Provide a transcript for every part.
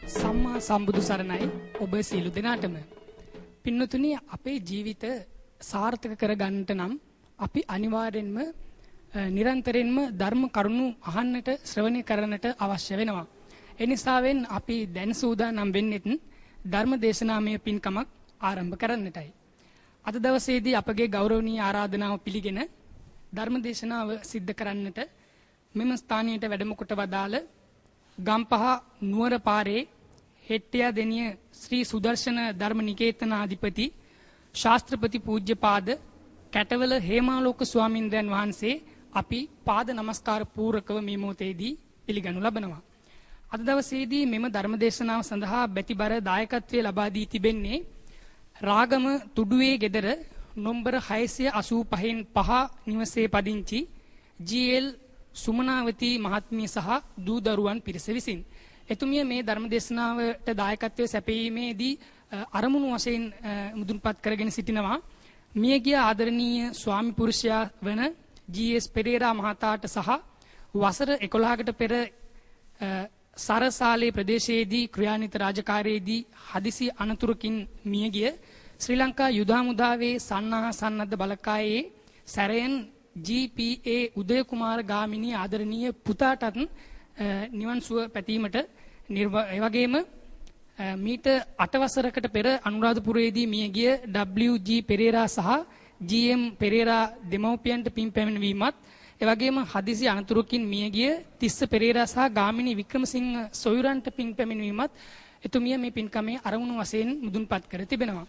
සම්මා සම්බුදු සරණයි ඔබ සියලු දෙනාටම. පින්නතුනි, අපේ ජීවිත සාර්ථක කරගන්නට නම් අපි අනිවාර්යෙන්ම නිරන්තරයෙන්ම ධර්ම කරුණු අහන්නට ශ්‍රවණය කරන්නට අවශ්‍ය වෙනවා. ඒ නිසාවෙන් අපි දැන් සූදානම් වෙන්නෙත් ධර්ම දේශනාමය පින්කමක් ආරම්භ කරන්නටයි. අද දවසේදී අපගේ ගෞරවනීය ආරාධනාව පිළිගෙන ධර්ම දේශනාව සිද්ධ කරන්නට මෙම ස්ථානයට වැඩම කොට වදාළ ගම්පහ නුවර පාරේ හෙට්ටියා දෙනිය ශ්‍රී සුදර්ශන ධර්ම නිකේතනාධිපති ශාස්ත්‍රපති පූජ්‍යපාද කැටවල හේමාලෝක ස්වාමින්ද්‍රයන් වහන්සේ අපි පාද නමස්කාර පූර්වකව මේ මොහොතේදී පිළිගනු ලබනවා. අද දවසේදී මෙම ධර්ම දේශනාව සඳහා බැතිබර දායකත්වයේ ලබා දී තිබෙන්නේ රාගම තුඩුවේ ගෙදර නොම්බර 685න් 5 නිවසේ පදිංචි ජී.එල්. සුමනාවති මහත්මිය සහ දූ දරුවන් පිරිස විසින්. එතුමිය මේ ධර්ම දේශනාවට දායකත්වයේ සැපයීමේදී අරමුණු වශයෙන් මුදුන්පත් කරගෙන සිටිනවා. මියගිය ආදරණීය ස්වාමි පුරුෂයා වන ජී.එස්. පෙරේරා මහතාට සහ වසර 11කට පෙර සරසාලේ ප්‍රදේශයේදී ක්‍රියානිත රාජකාරියේදී හදිසි අනතුරකින් මියගිය ශ්‍රී ලංකා යුද හමුදාවේ සන්නාහ සන්නද්ධ බලකායේ සැරයන් ජී.පී.ඒ. උදය කුමාර ගාමිණී ආදරණීය පුතාටත් නිවන් සුව පැතීමට එවැගේම මීට 8 වසරකට පෙර අනුරාධපුරයේදී මියගිය W.G. පෙරේරා සහ G.M. පෙරේරා දෙමව්පියන්ට පින් පැමිණවීමත් එවැගේම හදිසි අනතුරකින් මියගිය තිස්ස පෙරේරා සහ ගාමිණී වික්‍රමසිංහ සොයුරන්ට පින් පැමිණවීමත් එතුමිය මේ පින්කමේ අරමුණු වශයෙන් මුදුන්පත් කර තිබෙනවා.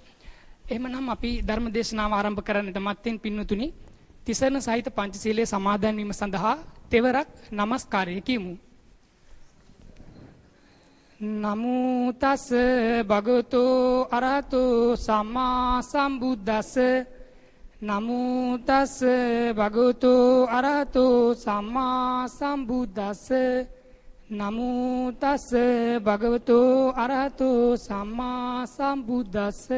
එහෙමනම් අපි ධර්ම දේශනාව ආරම්භ කරන්නට මත්තෙන් පින්වතුනි තිසරණ සහිත පංචශීලයේ සමාදන් වීම සඳහා තෙවරක් নমස්කාරය කියමු. නමෝ තස් භගවතු අරහතෝ සම්මා සම්බුද්දස්ස නමෝ තස් භගවතු අරහතෝ සම්මා සම්බුද්දස්ස නමෝ තස් භගවතු අරහතෝ සම්මා සම්බුද්දස්ස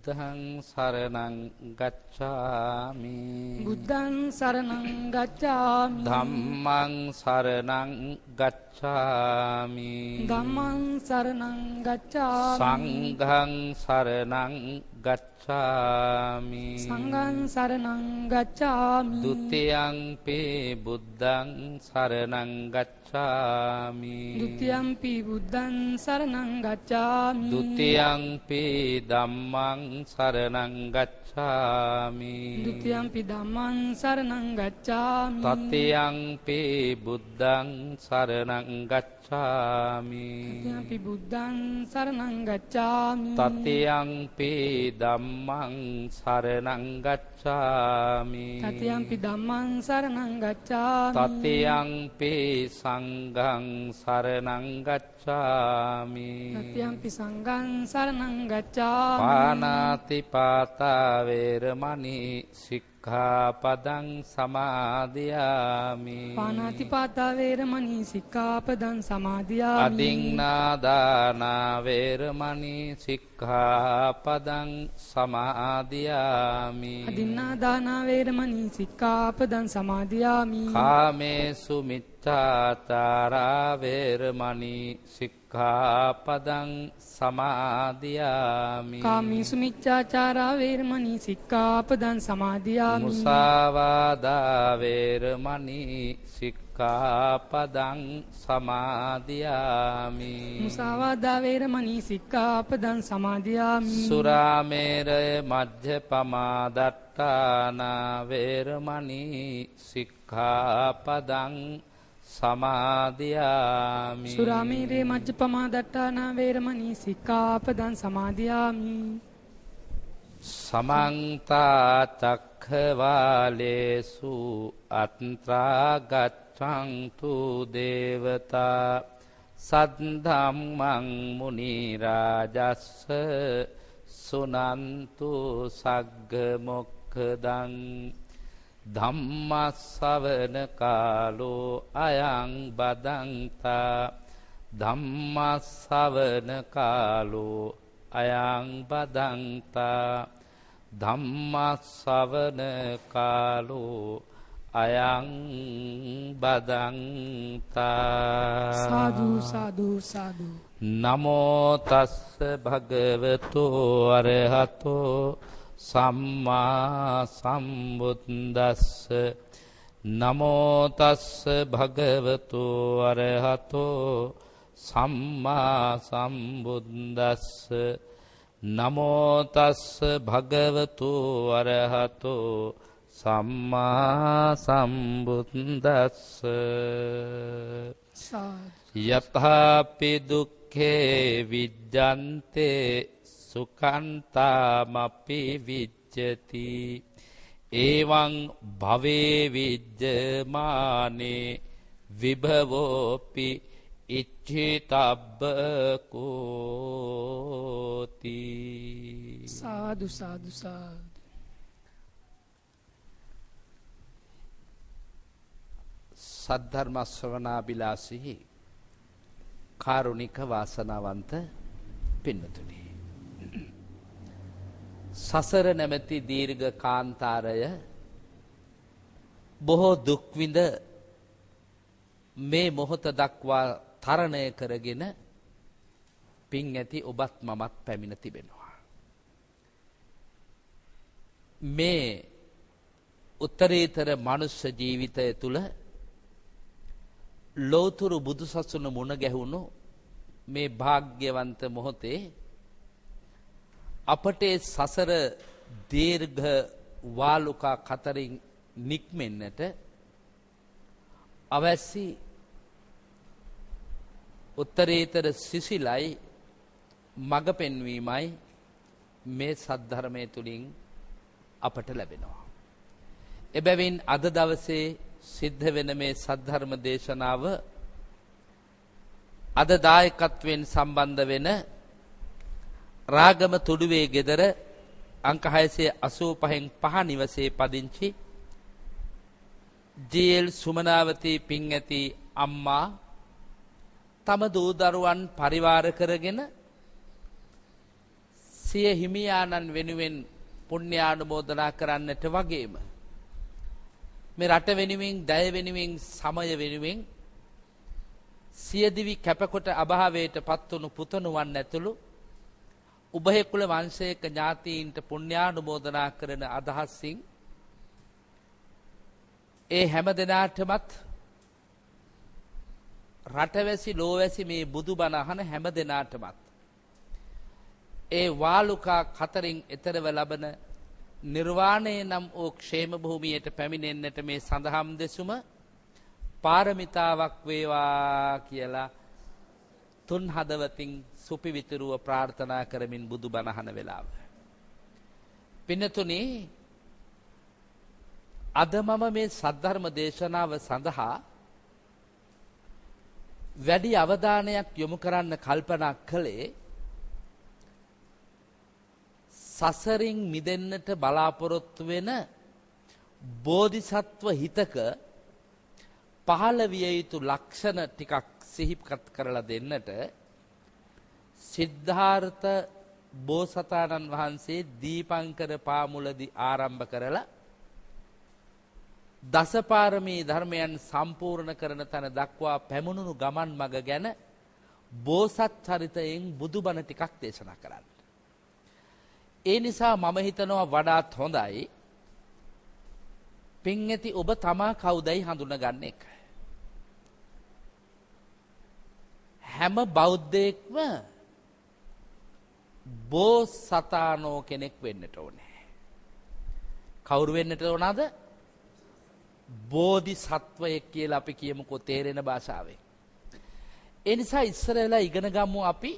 බුද්ධං සරණං ගච්ඡාමි බුද්ධං සරණං ගච්ඡාමි ධම්මං සරණං ගච්ඡාමි ධම්මං සරණං ගච්ඡාමි සංඝං සරණං ගච්ඡාමි සංඝං සරණං ගච්ඡාමි ဒ ුතියං බුද්ධං සරණං ගච්ඡාමි ဒ ුතියං බුද්ධං සරණං ගච්ඡාමි ဒ ුතියං ධම්මං සරණං ගච්ඡාමි ဒ ුතියං ධම්මං සරණං ගච්ඡාමි တတိယံ බුද්ධං සරණං ගච්ඡාමි တတိယံ බුද්ධං සරණං ගච්ඡාමි တတိယံ ධම්මං සරණං ගච්ඡාමි တတိယံ ධම්මං සරණං ගච්ඡාමි တတိယံ සංඝං සරණං ගච්ඡාමි တတိယံ සංඝං සරණං ගච්ඡාමි පානාති පාතා වේරමණී සික්ඛාපදං සමාදියාමි පානාති පාතා වේරමණී සික්ඛාපදං සමාදියාමි අදින්නාදානා වේරමණී සික්ඛාපදං සමාදියාමි අදින්නාදානා වේරමණී සික්ඛාපදං සමාදියාමි කාමේසු මිච්ඡාචාරා වේරමණී සික්ඛාපදං සමාදියාමි කාමේසු මිච්ඡාචාරා වේරමණී සික්ඛාපදං සමාදියාමි මුසාවාදා වේරමණී සික්ඛාපදං සමාදියාමි මුසාවාදා වේරමණී සික්ඛාපදං සමාදියාමි සුරාමේරය මජ්ජපමා දට්ඨානා වේරමණී සික්ඛාපදං සමාදියාමි සුරාමේරේ මජ්ජපමා දට්ඨානා වේරමණී සික්ඛාපදං සමාදියාමි සමන්ත චක්ඛවාලේසු අත්‍රා ගච්ඡන්තු දේවතා සද්ධම්මං මුනි රාජස්ස සුනන්තු සග්ග මොක්ඛදං ධම්මස්සවන කාලෝ අයං බදන්තා ධම්මස්සවන කාලෝ අයං බදන්තා ධම්මස්සවන කාලෝ අයං බදන්තා සාදු සාදු සාදු නමෝ තස්ස භගවතු අරහතෝ සම්මා සම්බුද්දස්ස නමෝ තස්ස භගවතු අරහතෝ සම්මා සම්බුද්දස්ස නමෝ තස්ස භගවතු අරහතෝ සම්මා සම්බුද්දස්ස යතහපි දුක්ඛේ විජ්ජන්තේ සුඛන්තාමපි විජ්ජති එවං භවේ විජ්ජමානේ විභවෝපි ඉච්ඡිතබ්බ කෝති සාදු සාදු සාදු සද්ධර්ම ශ්‍රවණාබිලාසී කාරුණික වාසනාවන්ත පින්වතුනි සසර නැමැති දීර්ඝ කාන්තාරය බොහෝ දුක් විඳ මේ මොහොත දක්වා තරණය කරගෙන පින් ඇති ඔබත් මමත් පැමිණ තිබෙනවා මේ උත්තරීතර මනුෂ්‍ය ජීවිතය තුළ ලෝතුරු බුදුසසුන මුණ ගැහුණු මේ භාග්‍යවන්ත මොහොතේ අපට සසර දීර්ඝ වාලුකා කතරින් නික්මෙන්නට අවැසි උත්තරීතර සිසිලයි මඟ පෙන්වීමයි මේ සද්ධර්මය තුළින් අපට ලැබෙනවා. එබැවින් අද දවසේ සිද්ධ වෙන මේ සද්ධර්ම දේශනාව අද දායකත්වයෙන් සම්බන්ධ වෙන රාගම තුඩුවේ ගෙදර අංක 685න් 5 නිවසේ පදිංචි ජී.එල්. සුමනාවතී පින් ඇති අම්මා තම දූ දරුවන් පරිවාර කරගෙන සිය හිමියාණන් වෙනුවෙන් පුණ්‍යානුමෝදනා කරන්නට වගේම මේ රට වෙනුවෙන් දය වෙනුවෙන් සමය වෙනුවෙන් සියදිවි කැපකොට අභාවයට පත්වුණු පුතණුවන් ඇතුළු උභය කුල වංශයක ඥාතීන්ට පුණ්‍යානුමෝදනා කරන අදහසින් ඒ හැම දෙනාටමත් රටවැසි ලෝවැසි මේ බුදුබණ අහන හැම දෙනාටමත් ඒ වාලුකා කතරින් එතරව ලබන නිර්වාණය නම් වූ ക്ഷേම භූමියට පැමිණෙන්නට මේ සඳහම් දෙසුම පාරමිතාවක් වේවා කියලා තුන් හදවතින් සුපිවිතුරුව ප්‍රාර්ථනා කරමින් බුදුබණ අහන වෙලාව. පින්නතුනි අද මම මේ සද්ධර්ම දේශනාව සඳහා වැඩි අවධානයක් යොමු කරන්න කල්පනා කළේ සසරින් මිදෙන්නට බලාපොරොත්තු වෙන බෝධිසත්ව හිතක පහළ විය යුතු ලක්ෂණ ටිකක් සිහිපත් කරලා දෙන්නට සිද්ධාර්ථ බෝසතාණන් වහන්සේ දීපංකර පාමුලදී ආරම්භ කරලා දසපාරමී ධර්මයන් සම්පූර්ණ කරන තැන දක්වා පැමුණුණු ගමන් මඟ ගැන බෝසත් චරිතයෙන් බුදුබණ ටිකක් දේශනා කරන්න. ඒ නිසා මම හිතනවා වඩාත් හොඳයි පින් ඇති ඔබ තමා කවුදයි හඳුනගන්න එක. හැම බෞද්ධයෙක්ම බෝසතාණෝ කෙනෙක් වෙන්නට ඕනේ. කවුරු වෙන්නට ඕනද? බෝධිසත්වයෙක් කියලා අපි කියමුකෝ තේරෙන භාෂාවෙන්. ඒ නිසා ඉස්සරලා ඉගෙන ගමු අපි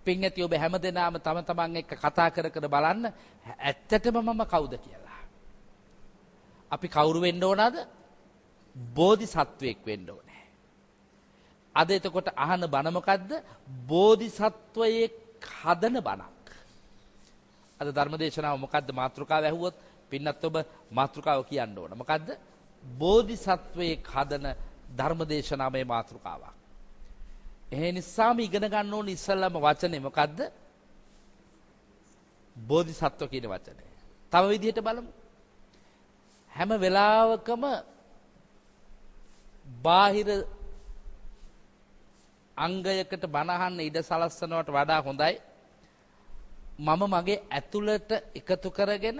පින් ඇති ඔබ හැමදෙනාම තම තමන් එක්ක කතා කර කර බලන්න ඇත්තටම මම කවුද කියලා. අපි කවුරු වෙන්න ඕනද? බෝධිසත්වයෙක් වෙන්න ඕනේ. අද එතකොට අහන බණ මොකද්ද? බෝධිසත්වයෙක් හදන බණක්. අද ධර්මදේශනාව මොකද්ද මාතෘකාව ඇහුවොත් පින්නත් ඔබ මාතෘකාව කියන්න ඕන. මොකද්ද? බෝධිසත්වයෙක් හදන ධර්මදේශනාවේ මාතෘකාවක්. ඒ නිසාම ඉගෙන ගන්න ඕන ඉස්සල්ලාම වචනේ මොකද්ද? බෝධිසත්ව කියන වචනේ. තව විදිහට බලමු. හැම වෙලාවකම බාහිර අංගයකට බනහන්න ඉඩ සලස්සනවට වඩා හොඳයි මම මගේ ඇතුළට එකතු කරගෙන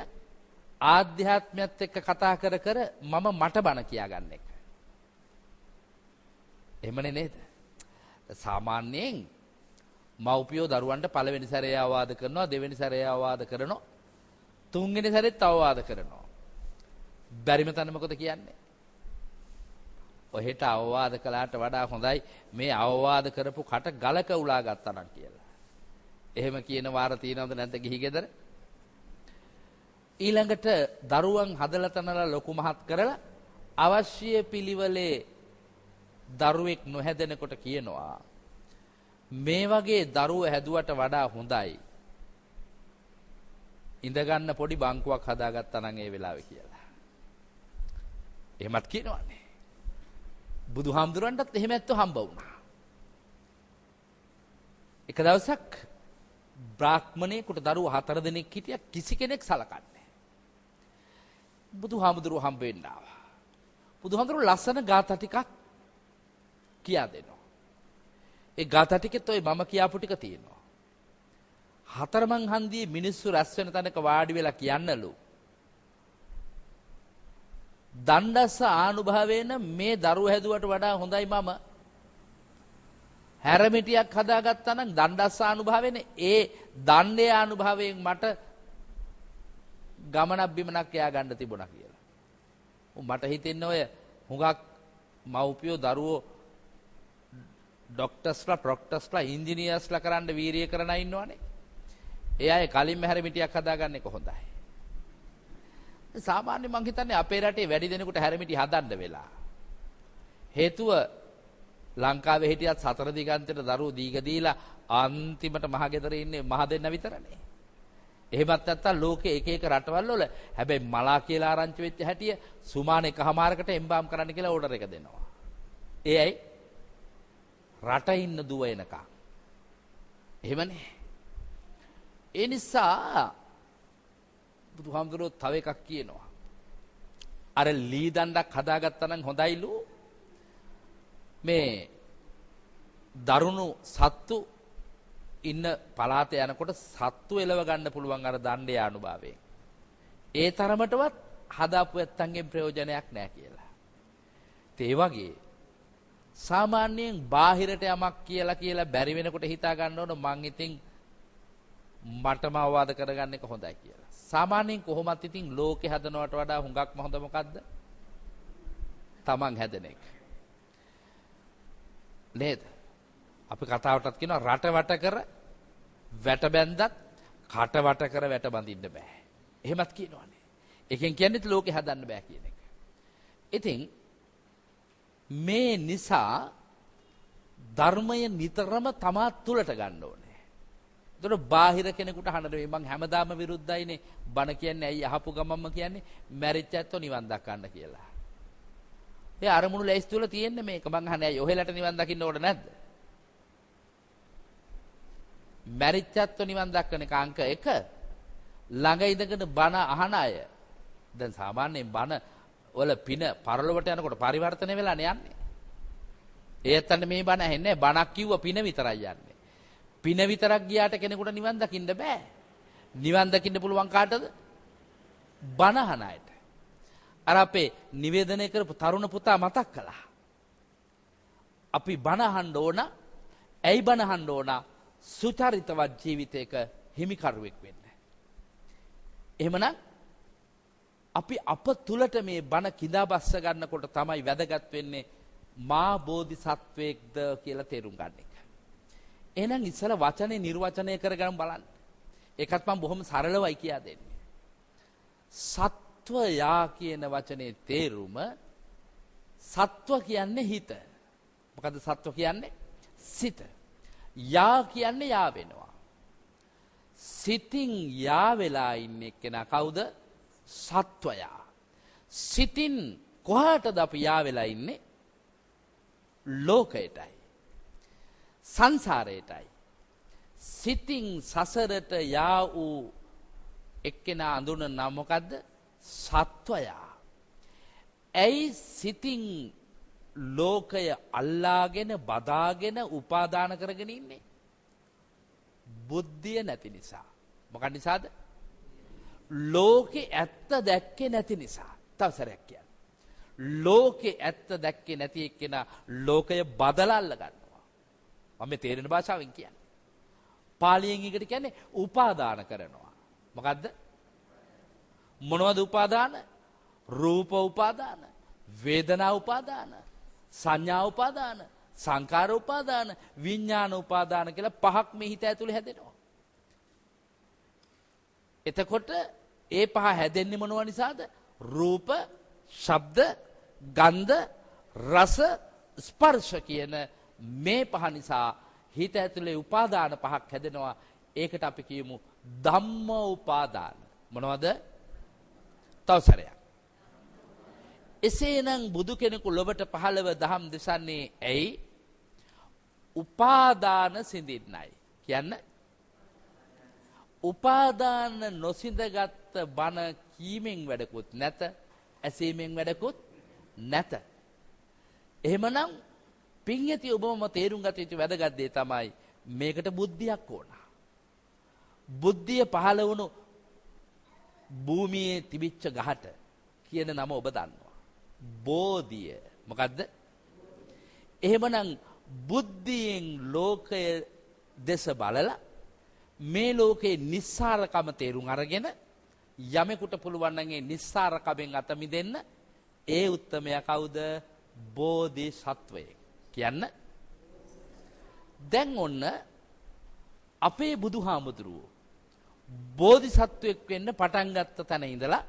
ආධ්‍යාත්මයත් එක්ක කතා කර කර මම මට බන කියාගන්න එක. එහෙමනේ නේද? සාමාන්‍යයෙන් මව්පියෝ දරුවන්ට පළවෙනි සැරේ අවවාද කරනවා, දෙවෙනි සැරේ අවවාද කරනවා, තුන්වෙනි සැරේත් අවවාද කරනවා. බැරිම තැන මොකද කියන්නේ? ඔහෙට අවවාද කළාට වඩා හොඳයි මේ අවවාද කරපු කට ගලක උලා ගත්තා නම් කියලා. එහෙම කියන වාර තියෙනවද නැද්ද ගිහි ගෙදර? ඊළඟට දරුවන් හදලා තනලා ලොකු මහත් කරලා අවශ්‍ය පිළිවෙලේ දරුවෙක් නොහැදෙනකොට කියනවා මේ වගේ දරුවෝ හැදුවට වඩා හොඳයි ඉඳගන්න පොඩි බංකුවක් හදාගත්තා නම් ඒ වෙලාවේ කියලා. එහෙමත් කියනවානේ. බුදුහාමුදුරන්ටත් එහෙම ඇත්තෝ හම්බ වුණා. එක දවසක් බ්‍රාහ්මණයෙකුට දරුවෝ 4 දෙනෙක් හිටියා කිසි කෙනෙක් සලකන්නේ. බුදුහාමුදුරුවෝ හම්බ වෙන්න ආවා. බුදුහාමුදුරුවෝ ලස්සන ගාථා ටිකක් කියා දෙනවා. ඒ ගාථා ටිකෙත් ඔය මම කියාපු ටික තියෙනවා. හතරමං හන්දියේ මිනිස්සු රැස් වෙන තැනක වාඩි වෙලා කියන්නලු. දණ්ඩස්ස ආනුභාවයෙන් මේ දරුව හැදුවට වඩා හොඳයි මම හැරමිටියක් හදාගත්තා නම් දණ්ඩස්ස ආනුභාවයෙන් ඒ දණ්ඩේ ආනුභාවයෙන් මට ගමනක් බිමනක් එයා ගන්න තිබුණා කියලා. මට හිතෙන්නේ ඔය හුඟක් මව්පියෝ දරුවෝ ડોක්ටර්ස්ලා ප්‍රොක්ටර්ස්ලා ඉන්ජිනියර්ස්ලා කරන්න වීරිය කරන අය ඉන්නවනේ. ඒ අය කලින්ම හැරමිටියක් හදාගන්න එක හොඳයි. සාමාන්‍ය මං හිතන්නේ අපේ රටේ වැඩි දෙනෙකුට හැරමිටි හදන්න වෙලා. හේතුව ලංකාවේ හිටියත් සතර දිගන්තයට දරුවෝ දීග දීලා අන්තිමට මහගෙදරේ ඉන්නේ මහ දෙන්න විතරනේ. එහෙමත් නැත්තම් ලෝකේ එක එක රටවල් වල හැබැයි මලා කියලා ආරංචි වෙච්ච හැටිය සුමාන එකමාරකට එම්බාම් කරන්න කියලා ඕඩර් එක දෙනවා. ඒ ඇයි? රට ඉන්න දුව එනකම්. එහෙමනේ. ඒ නිසා බුදුහාමුදුරුවෝ තව එකක් කියනවා. අර ලී දණ්ඩක් හදාගත්තා නම් හොඳයිලු. මේ දරුණු සත්තු ඉන්න පළාතේ යනකොට සත්තු එලව ගන්න පුළුවන් අර දණ්ඩේ අනුභවයෙන්. ඒ තරමටවත් හදාපු ඇත්තන්ගෙන් ප්‍රයෝජනයක් නැහැ කියලා. ඒ වගේ සාමාන්‍යයෙන් බාහිරට යමක් කියලා බැරි වෙනකොට හිතා ගන්න ඕන මං ඉතින් මටම අවවාද කරගන්න එක හොඳයි කියලා. සාමාන්‍යයෙන් කොහොමත් ඉතින් ලෝකේ හදනවට වඩා හුඟක්ම හොඳ මොකද්ද? තමන් හැදෙන එක. නේද? අපි කතාවටත් කියනවා රට වට කර වැට බැන්දත් කට වට කර වැට බඳින්න බෑ. එහෙමත් කියනවානේ. එකෙන් කියන්නේ ලෝකේ හදන්න බෑ කියන එක. ඉතින් මේ නිසා ධර්මය නිතරම තමා තුලට ගන්න ඕනේ. ඒතර බාහිර කෙනෙකුට අහන්න නෙවෙයි මං හැමදාම විරුද්ධයිනේ බණ කියන්නේ ඇයි අහපු ගමම්ම කියන්නේ මැරිච්ච ඇත්තෝ නිවන් දක්වන්න කියලා. ඒ අරමුණු ලැයිස්තු වල තියෙන්නේ මේක මං අහන්නේ ඇයි ඔහෙලට නිවන් දකින්න ඕන නැද්ද? මැරිච්ච ඇත්තෝ නිවන් දක්වන එක අංක 1 ළඟ ඉඳගෙන බණ අහන අය දැන් සාමාන්‍යයෙන් බණ වල පින පරලොවට යනකොට පරිවර්තන වෙලානේ යන්නේ. ඒත් අන්න මේ බණ ඇහෙන්නේ බණක් කිව්ව පින විතරයි යන්නේ. පින විතරක් ගියාට කෙනෙකුට නිවන් දකින්න බෑ. නිවන් දකින්න පුළුවන් කාටද? බණ අහන අයට. අර අපේ නිවේදනය කරපු තරුණ පුතා මතක් කළා. අපි බණ අහන්න ඕන. ඇයි බණ අහන්න ඕන? සුචරිතවත් ජීවිතයක හිමිකරුවෙක් වෙන්න. එහෙමනම් අපි අප තුලට මේ බණ කිඳා බස්ස ගන්නකොට තමයි වැදගත් වෙන්නේ මා බෝධිසත්වයේක්ද කියලා තේරුම් ගන්න එක. එහෙනම් ඉස්සල වචනේ නිර්වචනය කරගන්න බලන්න. ඒකත් මම බොහොම සරලවයි කියා දෙන්නේ. සත්වයා කියන වචනේ තේරුම සත්ව කියන්නේ හිත. මොකද්ද සත්ව කියන්නේ? සිත. යා කියන්නේ යා වෙනවා. සිතින් යා වෙලා ඉන්නේ කෙනා කවුද? සත්වයා. සිතින් කොහාටද අපි යා වෙලා ඉන්නේ? ලෝකයටයි. සංසාරයටයි. සිතින් සසරට යා වූ එක්කෙනා අඳුන නම් මොකද්ද? සත්වයා. ඇයි සිතින් ලෝකය අල්ලාගෙන බදාගෙන උපාදාන කරගෙන ඉන්නේ? බුද්ධිය නැති නිසා. මොකක් නිසාද? ලෝකේ ඇත්ත දැක්කේ නැති නිසා. තව සැරයක් කියන්න. ලෝකේ ඇත්ත දැක්කේ නැති එක්කෙනා ලෝකය බදලා අල්ල ගන්නවා. මම මේ තේරෙන භාෂාවෙන් කියන්නේ. පාලියෙන් එකට කියන්නේ උපාදාන කරනවා. මොකද්ද? මොනවද උපාදාන? රූප උපාදාන, වේදනා උපාදාන, සංඥා උපාදාන, සංකාර උපාදාන, විඥාන උපාදාන කියලා පහක් මේ හිත ඇතුලේ හැදෙනවා. එතකොට ඒ පහ හැදෙන්නේ මොනව නිසාද? රූප, ශබ්ද, ගන්ධ, රස, ස්පර්ශ කියන මේ පහ නිසා හිත ඇතුලේ උපාදාන පහක් හැදෙනවා. ඒකට අපි කියමු ධම්ම උපාදාන. මොනවද? තව සැරයක්. එසේනම් බුදු කෙනෙකු ලොවට පහළව දහම් දෙසන්නේ ඇයි? උපාදාන සිඳින්නයි. කියන්න. උපාදාන නොසිඳගත් බණ කීමෙන් වැඩකුත් නැත, ඇසීමෙන් වැඩකුත් නැත. එහෙමනම් පින්යති ඔබම තේරුම් ගත යුතු වැදගත් දේ තමයි මේකට බුද්ධියක් ඕන. බුද්ධිය පහළ වුණු භූමියේ තිබිච්ච ගහට කියන නම ඔබ දන්නවා. බෝධිය. මොකද්ද? එහෙමනම් බුද්ධියෙන් ලෝකය දෙස බලලා මේ ලෝකේ නිස්සාරකම තේරුම් අරගෙන යමෙකුට පුළුවන් නම් ඒ නිස්සාරකමෙන් අත මිදෙන්න ඒ උත්තමයා කවුද? බෝධිසත්වයෙක්. කියන්න. දැන් ඔන්න අපේ බුදුහාමුදුරුවෝ බෝධිසත්වයෙක් වෙන්න පටන් ගත්ත තැන ඉඳලා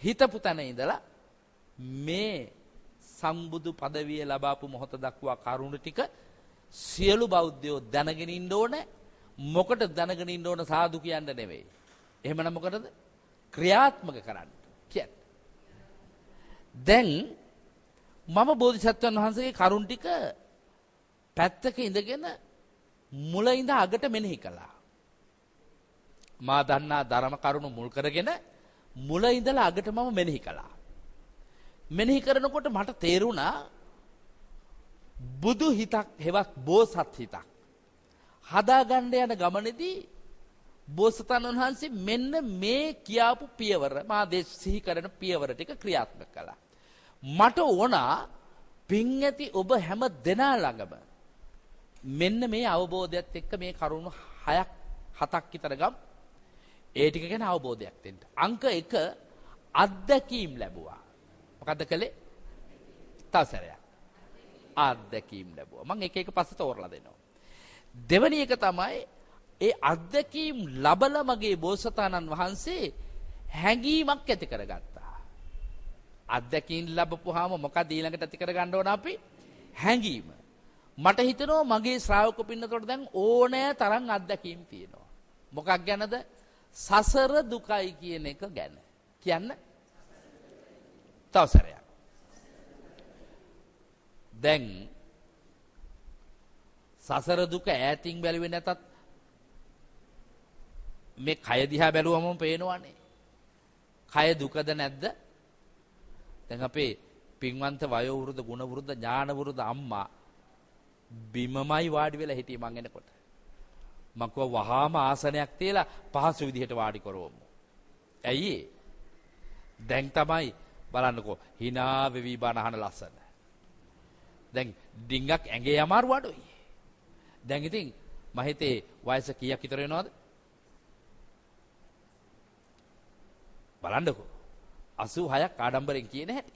හිතපු තැන ඉඳලා මේ සම්බුදු පදවිය ලබාපු මොහොත දක්වා කරුණ ටික සියලු බෞද්ධයෝ දැනගෙන ඉන්න ඕනේ. මොකට දැනගෙන ඉන්න ඕන? සාදු කියන්න නෙවෙයි. එහෙමනම් මොකටද? ක්‍රියාත්මක කරන්න කියන්නේ. දැන් මම බෝධිසත්වයන් වහන්සේගේ කරුණ ටික පැත්තක ඉඳගෙන මුල ඉඳ අගට මෙනෙහි කළා. මා දන්නා ධර්ම කරුණු මුල් කරගෙන මුල ඉඳලා අගට මම මෙනෙහි කළා. මෙනෙහි කරනකොට මට තේරුණා බුදු හිතක් හෙවත් බෝසත් හිතක් හදාගන්න යන ගමනේදී බෝසතාණන් වහන්සේ මෙන්න මේ කියාපු පියවර මා සිහි කරන පියවර ටික ක්‍රියාත්මක කළා. මට ඕන පින් ඇති ඔබ හැම දෙනා ළඟම මෙන්න මේ අවබෝධයත් එක්ක මේ කරුණු 6ක් 7ක් විතර ගම් ඒ ටික ගැන අවබෝධයක් දෙන්න. අංක 1 අත්දැකීම් ලැබුවා. මොකද්ද කළේ? තව සැරයක්. අත්දැකීම් ලැබුවා. මම එක එක පස්සේ තෝරලා දෙනවා. දෙවැනි එක තමයි ඒ අත්දැකීම් ලබලා මගේ බෝසතාණන් වහන්සේ හැඟීමක් ඇති කරගත්තා. අත්දැකීම් ලැබපුවාම මොකද ඊළඟට ඇති කරගන්න ඕන අපි? හැඟීම. මට හිතෙනවා මගේ ශ්‍රාවක පින්නතොට දැන් ඕනෑ තරම් අත්දැකීම් තියෙනවා. මොකක් ගැනද? සසර දුකයි කියන එක ගැන. කියන්න. තව සැරයක්. දැන් සසර දුක ඈතින් බැලුවේ නැතත් මේ කය දිහා බැලුවම පේනවනේ. කය දුකද නැද්ද? දැන් අපේ පින්වන්ත වයෝ වෘද්ධ ගුණ වෘද්ධ ඥාන වෘද්ධ අම්මා බිමමයි වාඩි වෙලා හිටියේ මං එනකොට. මං කව වහාම ආසනයක් තියලා පහසු විදිහට වාඩි කරවමු. ඇයි? දැන් තමයි බලන්නකෝ hina වෙවි බණ අහන ලස්සන. දැන් ඩිංගක් ඇඟේ අමාරු අඩුයි. දැන් ඉතින් මම හිතේ වයස කීයක් විතර වෙනවද? බලන්නකෝ 86ක් ආඩම්බරෙන් කියන හැටි.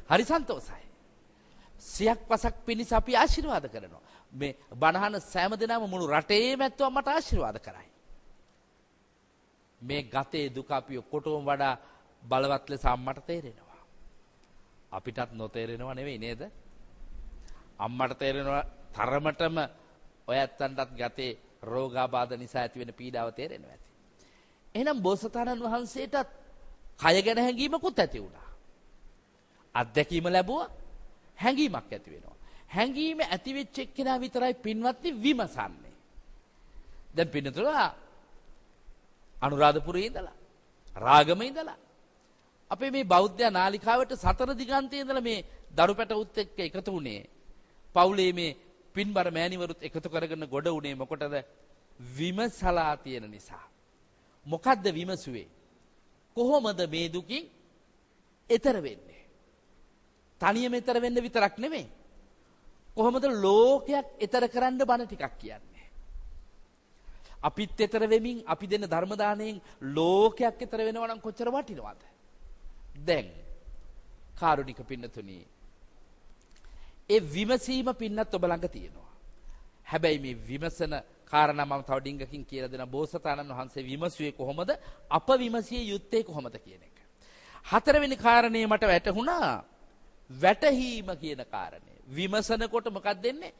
හරි සන්තෝසයි. සියක් පසක් පිණිස අපි ආශිර්වාද කරනවා. මේ බණහන සෑම දිනම මුළු රටේම ඇත්තෝ මට ආශිර්වාද කරයි. මේ ගතේ දුක අපි ඔක්කොටම වඩා බලවත් ලෙස අම්මට තේරෙනවා. අපිටත් නොතේරෙනව නෙවෙයි නේද? අම්මට තේරෙනවා තරමටම ඔය ඇත්තන්ටත් ගතේ රෝගාබාධ නිසා ඇති වෙන පීඩාව තේරෙනවා ඇති. එහෙනම් බෝසතාණන් වහන්සේටත් කය ගැන හැඟීමකුත් ඇති වුණා. අත්දැකීම ලැබුවා. හැඟීමක් ඇති වෙනවා. හැඟීම ඇති වෙච්ච එක්කෙනා විතරයි පින්වත්නි විමසන්නේ. දැන් පින්නතුලා අනුරාධපුරේ ඉඳලා රාගම ඉඳලා අපේ මේ බෞද්ධ නාලිකාවට සතර දිගන්තයේ ඉඳලා මේ දරු පැටවුත් එක්ක එකතු වුණේ. පවුලේ මේ පින්බර මෑණිවරුත් එකතු කරගෙන ගොඩ උනේ මොකටද? විමසලා තියෙන නිසා. මොකද්ද විමසුවේ? කොහොමද මේ දුකින් එතර වෙන්නේ? තනියම එතර වෙන්න විතරක් නෙමෙයි. කොහොමද ලෝකයක් එතර කරන්න බණ ටිකක් කියන්නේ? අපිත් එතර වෙමින් අපි දෙන ධර්ම දාණයෙන් ලෝකයක් එතර වෙනවා නම් කොච්චර වටිනවද? දැන් කාරුණික පින්නතුනි, ඒ විමසීම පින්නත් ඔබ ළඟ තියෙනවා. හැබැයි මේ විමසන කාරණා මම තව ඩිංගකින් කියලා දෙන බෝසතාණන් වහන්සේ විමසුවේ කොහොමද? අප විමසිය යුත්තේ කොහොමද කියන එක. හතරවෙනි කාරණේ මට වැටහුණා වැටහීම කියන කාරණේ. විමසනකොට මොකක්ද දෙන්නේ?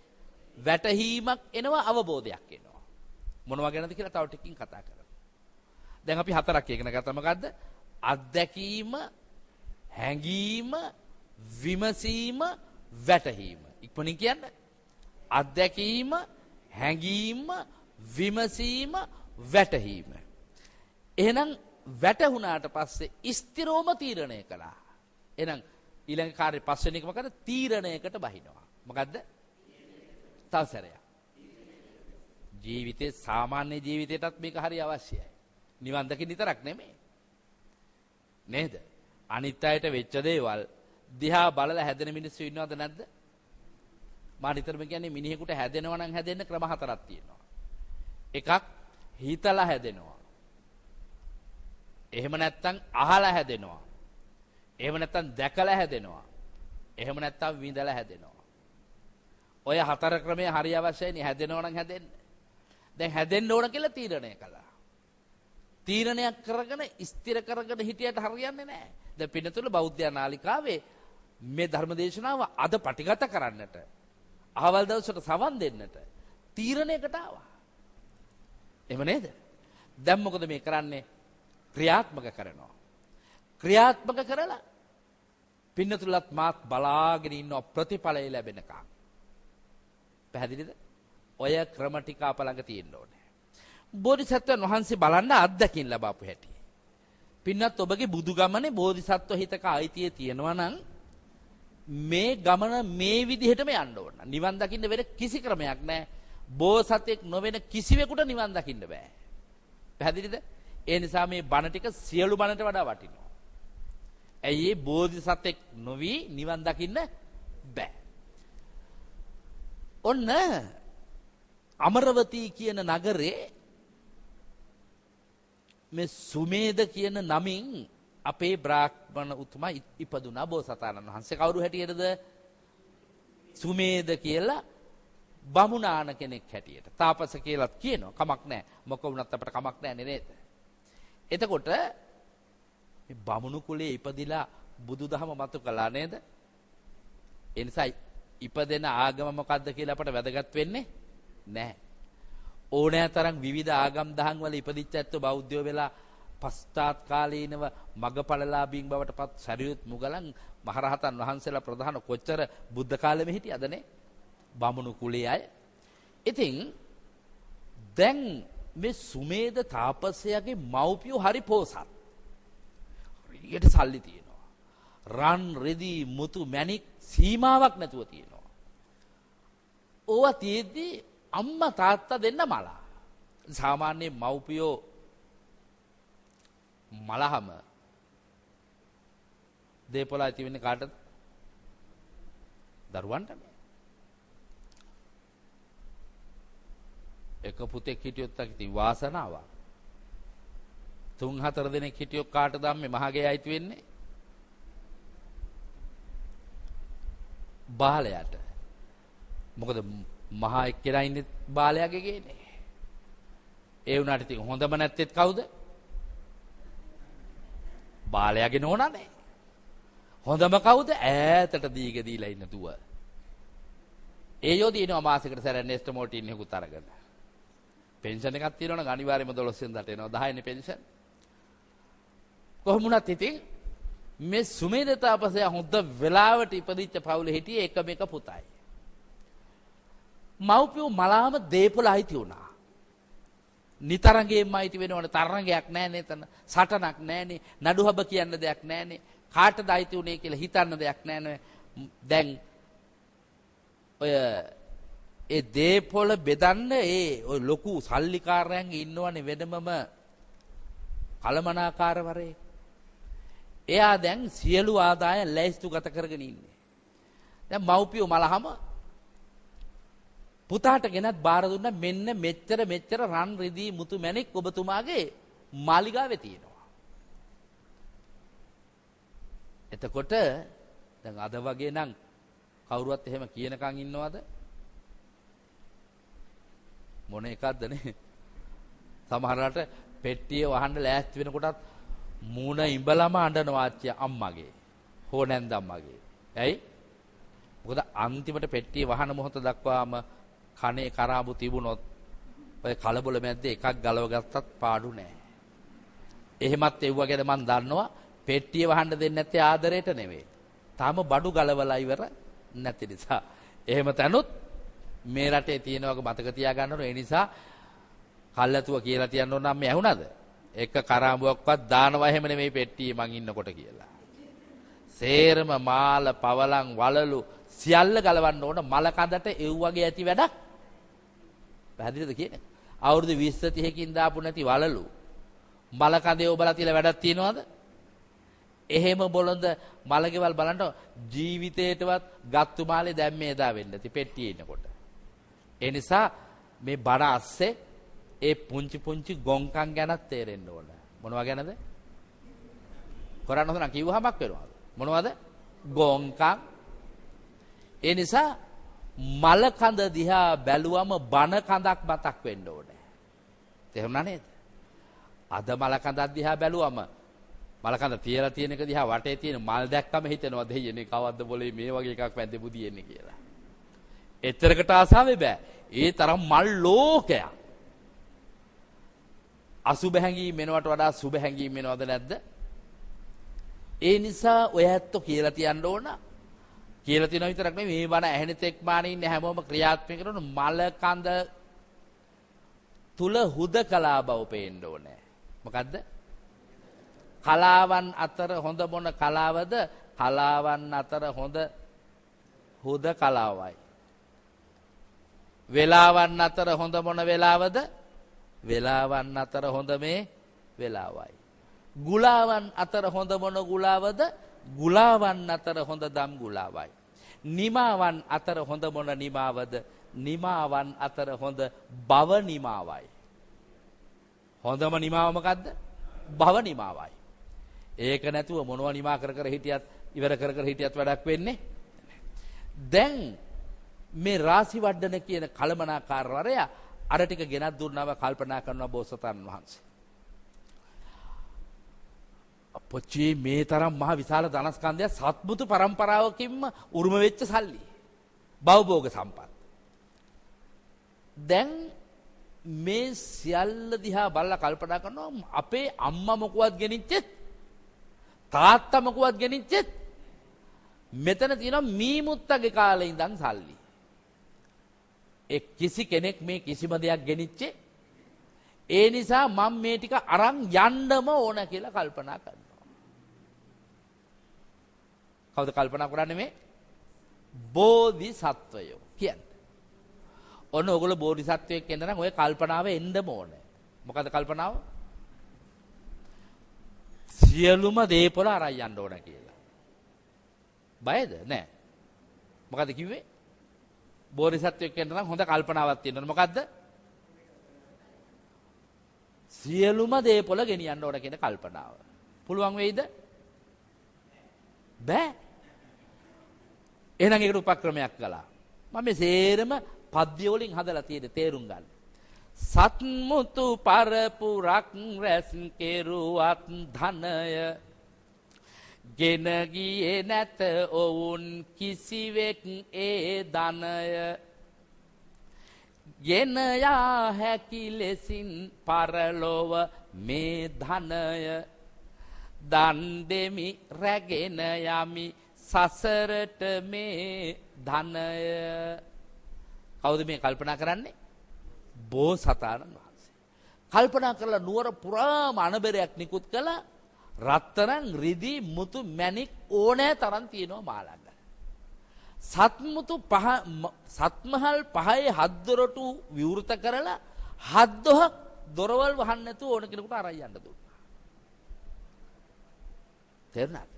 වැටහීමක් එනවා, අවබෝධයක් එනවා. මොනවා ගැනද කියලා තව ටිකකින් කතා කරමු. දැන් අපි හතරක් ඉගෙන ගත්තා. මොකද්ද? අත්දැකීම, හැඟීම, විමසීම, වැටහීම. ඉක්මනින් කියන්න. අත්දැකීම, හැඟීම, විමසීම, වැටහීම. එහෙනම් වැටහුණාට පස්සේ ස්ථිරවම තීරණය කළා. එහෙනම් ඊළඟ කාර්යය පස්වෙනි එක මොකද? තීරණයකට බහිනවා. මොකද්ද? තව සැරයක්. ජීවිතේ, සාමාන්‍ය ජීවිතයටත් මේක හරි අවශ්‍යයි. නිවන් දකින්න විතරක් නෙමෙයි. නේද? අනිත් අයට වෙච්ච දේවල් දිහා බලලා හැදෙන මිනිස්සු ඉන්නවද නැද්ද? මා නිතරම කියන්නේ මිනිහෙකුට හැදෙනවා නම් හැදෙන්න ක්‍රම හතරක් තියෙනවා. එකක් හිතලා හැදෙනවා. එහෙම නැත්නම් අහලා හැදෙනවා. එහෙම නැත්නම් දැකලා හැදෙනවා. එහෙම නැත්නම් විඳලා හැදෙනවා. ඔය හතර ක්‍රමය හරි අවශ්‍යයි. හැදෙනවා නම් හැදෙන්න. දැන් හැදෙන්න ඕන කියලා තීරණය කළා. තීරණයක් කරගෙන ස්ථිර කරගෙන හිටියට හරියන්නේ නැහැ. දැන් පින්නතුල බෞද්ධ නාලිකාවේ මේ ධර්මදේශනාව අද පටිගත කරන්නට, අහවල් දවසට සවන් දෙන්නට තීරණයකට ආවා. එහෙම නේද? දැන් මොකද මේ කරන්නේ? ක්‍රියාත්මක කරනවා. ක්‍රියාත්මක කරලා පින්නතුලත් මාත් බලාගෙන ඉන්න ප්‍රතිඵලය ලැබෙනකම්. පැහැදිලිද? ඔය ක්‍රම ටික අප ළඟ තියෙන්න ඕනේ. බෝධිසත්වයන් වහන්සේ බලන්න අත්දකින් ලබාපු හැටි. පින්නත් ඔබගේ බුදු ගමනේ බෝධිසත්ව හිතක අයිතිය තියෙනවා නම් මේ ගමන මේ විදිහටම යන්න ඕන. නිවන් දකින්න වෙන කිසි ක්‍රමයක් නැහැ. බෝසතෙක් නොවන කිසිවෙකුට නිවන් දකින්න බෑ. පැහැදිලිද? ඒ නිසා මේ බණ ටික සියලු බණට වඩා වටිනවා. ඇයි ඒ බෝධිසතෙක් නොවි නිවන් දකින්න බෑ. ඔන්න අමරවතී කියන නගරේ මේ සුමේද කියන නමින් අපේ බ්‍රාහ්මණ උතුමා ඉපදුනා බෝසතාණන් වහන්සේ. කවුරු හැටියටද? සුමේද කියලා බමුණාන කෙනෙක් හැටියට. තාපස කියලාත් කියනවා. කමක් නැහැ. මොක වුණත් අපට කමක් නැහැ නේද? එතකොට මේ බමුණු කුලේ ඉපදිලා බුදුදහම මතු කළා නේද? ඒ නිසා ඉපදෙන ආගම මොකද්ද කියලා අපට වැදගත් වෙන්නේ නැහැ. ඕනෑ තරම් විවිධ ආගම් දහම් වල ඉපදිච්ච ඇත්තෝ බෞද්ධයෝ වෙලා පස්තාත් කාලීනව මගපලලාභීන් බවට පත් සරියුත් මුගලන් මහරහතන් වහන්සේලා ප්‍රධාන කොච්චර බුද්ධ කාලෙම හිටියද නේ? බමුණු කුලයේ අය. ඉතින් දැන් මේ සුමේද තාපසයාගේ මව්පියෝ හරි පෝසත්. ඊට සල්ලි තියෙනවා. රන් රෙදි මුතු මැණික් සීමාවක් නැතුව තියෙනවා. ඕවා තියෙද්දි අම්මා තාත්තා දෙන්න මලා. සාමාන්‍ය මව්පියෝ මලහම දේපොළ ඇති වෙන්නේ කාටද? දරුවන්ටනේ. එක පුතෙක් හිටියොත් ඉතින් වාසනාවක්. 3-4 දෙනෙක් හිටියොත් කාටද අම්මේ මහගේ අයිති වෙන්නේ? බාලයට. මොකද මහා එක්කෙනා ඉන්නේ බාලයාගේ ගේනේ. ඒ වුණාට ඉතින් හොඳම නැත්තේත් කවුද? බාලයාගේ නෝනානේ. හොඳම කවුද? ඈතට දීග දීලා ඉන්න දුව. ඒ යෝදීනවා මාසෙකට සැරයක් නෙස්ට් මෝටින් එකකුත් අරගෙන. පෙන්ෂන් එකක් තියෙනවා නම් අනිවාර්යයෙන්ම 12 වෙනිදාට එනවා 10 නේ පෙන්ෂන්. කොහොම වුණත් ඉතින් මේ සුමේද තාපසයා හොඳ වෙලාවට ඉපදිච්ච පවුලේ හිටියේ එකම එක පුතයි. මව්පියෝ මලාම දේපොළ අයිති වුණා. නිතරංගේම අයිති වෙනවනේ තරංගයක් නැහැනේ එතන. සටනක් නැහැනේ. නඩුහබ කියන්න දෙයක් නැහැනේ. කාටද අයිති උනේ කියලා හිතන්න දෙයක් නැහැනේ. දැන් ඔය ඒ දේපොළ බෙදන්න ඔය ලොකු සල්ලිකාරයන් ඉන්නවනේ වෙනමම කලමනාකාරවරේ. එයා දැන් සියලු ආදායම් ලැයිස්තු ගත කරගෙන ඉන්නේ. දැන් මව්පියෝ මලහම පුතාට ගෙනත් බාර දුන්නා මෙන්න මෙච්චර රන් රිදී මුතු මැණික් ඔබතුමාගේ මාලිගාවේ තියෙනවා. එතකොට දැන් අද වගේ නම් කවුරුවත් එහෙම කියනකන් ඉන්නවද? මොන එකක්ද නේ? සමහරවිට පෙට්ටිය වහන්න ලෑස්ති වෙනකොටත් මූණ ඉඹලම අඬනවා අම්මගේ. හෝ නැන්ද අම්මගේ. ඇයි? මොකද අන්තිමට පෙට්ටිය වහන මොහොත දක්වාම කනේ කරාබු තිබුණොත් ඔය කලබල මැද්දේ එකක් ගලව ගත්තත් පාඩු නෑ. එහෙමත් එව්ව ගැන මම දන්නවා පෙට්ටිය වහන්න දෙන්නේ නැත්තේ ආදරයට නෙවෙයි. තාම බඩු ගලවලා ඉවර නැති නිසා. එහෙම තැනුත් මේ රටේ තියෙනවක මතක තියාගන්න ඕනේ. ඒ නිසා කල්ලාතුව කියලා තියන්න ඕන නම් මේ ඇහුණාද? එක කරාඹුවක්වත් දානවා එහෙම නෙමෙයි පෙට්ටියේ මං ඉන්නකොට කියලා. සේරම මාල පවලං වලලු සියල්ල ගලවන්න ඕන මල කඳට එව් වගේ ඇති වැඩක්. පැහැදිලිද කියන්නේ? අවුරුදු 20 30කින් දාපු නැති වලලු මල කඳේ ඔබලා තියලා වැඩක් තියනවද? එහෙම බොළඳ මලකෙවල් බලන්න ජීවිතේටවත් ගත්තු මාලේ දැන් මේ දා වෙන්න ඇති පෙට්ටියේ ඉන්නකොට. ඒ නිසා මේ බඩ අස්සේ ඒ පුංචි ගොංකම් ගැනත් තේරෙන්න ඕන. මොනවා ගැනද? කරන්න හොඳ නම් කිව්වහමක් වෙනවද? මොනවද? ගොංකම්. ඒ නිසා මල කඳ දිහා බැලුවම බන කඳක් මතක් වෙන්න ඕනේ. තේරුණා නේද? අද මල කඳක් දිහා බැලුවම මල කඳ තියලා තියෙන එක දිහා වටේ තියෙන මල් දැක්කම හිතෙනවා දෙයියනේ කවද්ද બોලේ මේ වගේ එකක් වැන්දේ බුදියෙන්නේ කියලා. එතරකට ආසාවේ බෑ. ඒ තරම් මල් ලෝකයක්. අසුබ හැංගීම් වෙනවට වඩා සුබ හැංගීම් වෙනවද නැද්ද? ඒ නිසා ඔය ඇත්තෝ කියලා තියන්න ඕන. කියලා තියන විතරක් නෙවෙයි මේ බණ ඇහෙන තෙක් මානේ ඉන්න හැමෝම ක්‍රියාත්මක කරන මල කඳ තුල හුදකලා බව පේන්න ඕනේ. මොකද්ද? කලාවන් අතර හොඳ මොන කලාවද? කලාවන් අතර හොඳ හුදකලාවයි. වෙලාවන් අතර හොඳ මොන වෙලාවද? වෙලාවන් අතර හොඳ මේ වෙලාවයි. ගුලාවන් අතර හොඳ මොන ගුලාවද? ගුලාවන් අතර හොඳ දම් ගුලාවයි. නිමාවන් අතර හොඳ මොන නිමාවද? නිමාවන් අතර හොඳ භව නිමාවයි. හොඳම නිමාව මොකද්ද? භව නිමාවයි. ඒක නැතුව මොනවා නිමා කර හිටියත් ඉවර කර හිටියත් වැඩක් වෙන්නේ. දැන් මේ රාසි වඩන කියන කලමනාකාරවරයා අර ටික ගෙනත් දුන්නාම කල්පනා කරනවා බෝසතාණන් වහන්සේ. අපොච්චි මේ තරම් මහ විශාල ධනස්කන්ධය සත්මුතු පරම්පරාවකින්ම උරුම වෙච්ච සල්ලි. භවභෝග සම්පත්. දැන් මේ සියල්ල දිහා බලලා කල්පනා කරනවා අපේ අම්මා මොකවත් ගෙනිච්චෙත් තාත්තා මොකවත් ගෙනිච්චෙත් මෙතන තියෙනවා මීමුත්තගේ කාලේ ඉඳන් සල්ලි. ඒ කිසි කෙනෙක් මේ කිසිම දෙයක් ගෙනිච්චේ ඒ නිසා මම මේ ටික අරන් යන්නම ඕන කියලා කල්පනා කරනවා. කවුද කල්පනා කරන්නේ මේ? බෝධිසත්වයෝ කියන්නේ. ඔන්න ඔයගොල්ලෝ බෝධිසත්වයෙක් වෙන්න නම් ඔය කල්පනාව එන්නම ඕනේ. මොකද කල්පනාව? සියලුම දේපොළ අරන් යන්න ඕන කියලා. බයද? නෑ. මොකද කිව්වේ? බෝධිසත්වයෙක් වෙන්න නම් හොඳ කල්පනාවක් තියෙන්න ඕන. මොකද්ද? සියලුම දේපොළ ගෙනියන්න ඕන කියන කල්පනාව. පුළුවන් වෙයිද? බෑ. එහෙනම් ඒකට උපක්‍රමයක් කළා. මම මේ සේරම පද්‍ය වලින් හදලා තියෙන තේරුම් ගන්න. සත්මුතු පරපුරක් රැස් කෙරුවත් ධනය ගෙන ගියේ නැත ඔවුන් කිසිවෙක් ඒ ධනය ගෙන යා හැකි ලෙසින් පරලොව මේ ධනය දන් දෙමි රැගෙන යමි සසරට මේ ධනය. කවුද මේ කල්පනා කරන්නේ? බෝසතාණන් වහන්සේ. කල්පනා කරලා නුවර පුරාම අනබරයක් නිකුත් කළා. රත්තරන් රිදී මුතු මැණික් ඕනෑ තරම් තියෙනවා මාළඟ. සත්මහල් පහේ හත් දොරටු විවෘත කරලා හත් දොහක් දොරවල් වහන්න නැතුව ඕන කෙනෙකුට අරන් යන්න දුන්නා. තේරුණාද?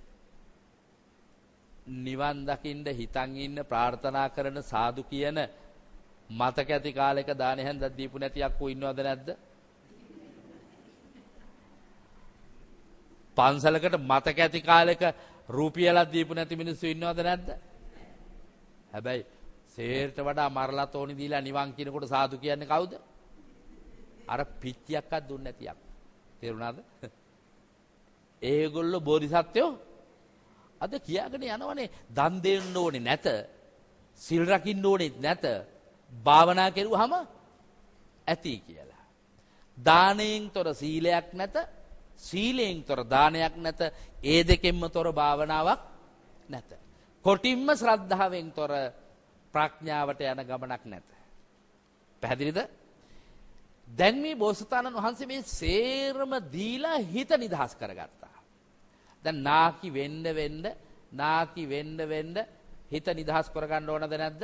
නිවන් දකින්න හිතන් ඉන්න ප්‍රාර්ථනා කරන සාදු කියන මතක ඇති කාලෙක දානෙ හැන්දක් දීපු නැති අක්කෝ ඉන්නවද නැද්ද? පන්සලකට මතක ඇති කාලෙක රුපියලක් දීපු නැති මිනිස්සු ඉන්නවද නැද්ද? හැබැයි සේරට වඩා මරලා තෝනි දීලා නිවන් කියනකොට සාදු කියන්නේ කවුද? අර පිටියක්වත් දුන්නේ නැති අක්ක. තේරුණාද? ඒගොල්ලෝ බෝධිසත්වයෝ අද කියාගෙන යනවනේ දන් දෙන්න ඕනේ නැත, සිල් රකින්න ඕනේ නැත, භාවනා කරුවාම ඇති කියලා. දානයෙන් තොර සීලයක් නැත, සීලයෙන් තොර දානයක් නැත, ඒ දෙකෙන්ම තොර භාවනාවක් නැත. කොටින්ම ශ්‍රද්ධාවෙන් තොර ප්‍රඥාවට යන ගමනක් නැත. පැහැදිලිද? දැන් මේ බෝසතාණන් වහන්සේ මේ සේරම දීලා හිත නිදහස් කරගත්තා. දැන් නාකි වෙන්න හිත නිදහස් කරගන්න ඕනද නැද්ද?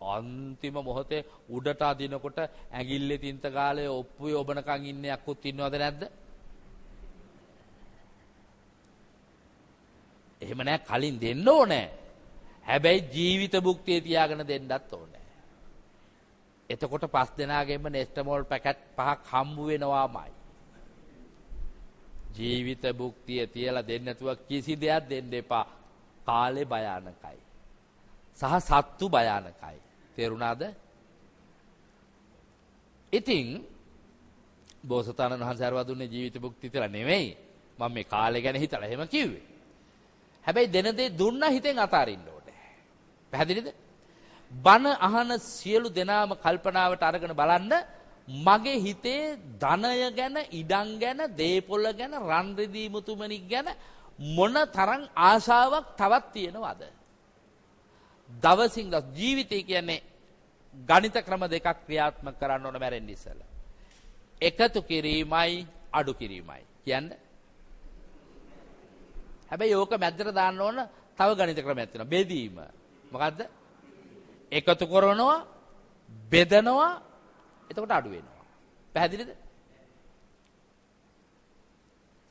අන්තිම මොහොතේ උඩට අදිනකොට ඇඟිල්ලේ තින්ත ගාලේ ඔප්පුවේ ඔබනකන් ඉන්නේ අක්කුත් ඉන්නවද නැද්ද? එහෙම නෑ, කලින් දෙන්න ඕනේ. හැබැයි ජීවිත භුක්තිය තියාගෙන දෙන්නත් ඕනේ. එතකොට 5 දෙනාගෙම නෙස්ටමෝල් පැකට් 5ක් හම්බ වෙනවාමයි. ජීවිත භුක්තිය තියලා දෙන්න නැතුව කිසි දෙයක් දෙන්න එපා. කාලේ භයානකයි. සහ සත්තු භයානකයි. තේරුණාද? ඉතින් බෝසතාණන් වහන්සේ අරවා දුන්නේ ජීවිත භුක්තිය තියලා නෙමෙයි. මම මේ කාලේ ගැන හිතලා එහෙම කිව්වේ. හැබැයි දෙන දේ දුන්නා හිතෙන් අතාරින්න ඕනේ. පැහැදිලිද? බණ අහන සියලු දෙනාම කල්පනාවට අරගෙන බලන්න, මගේ හිතේ ධනය ගැන, ඉඩම් ගැන, දේපොළ ගැන, රන් රිදී මුතුමැණික් ගැන මොන තරම් ආශාවක් තවත් තියෙනවද? දවසින් දවස ජීවිතය කියන්නේ ගණිත ක්‍රම දෙකක් ක්‍රියාත්මක කරන්න ඕන මැරෙන්න ඉස්සෙල්ලා. එකතු කිරීමයි අඩු කිරීමයි. කියන්නේ හැබැයි ඕක මැද්දට දාන්න ඕන තව ගණිත ක්‍රමයක් තියෙනවා. බෙදීම. මොකද්ද? එකතු කරනවා, බෙදනවා, එතකොට අඩු වෙනවා. පැහැදිලිද?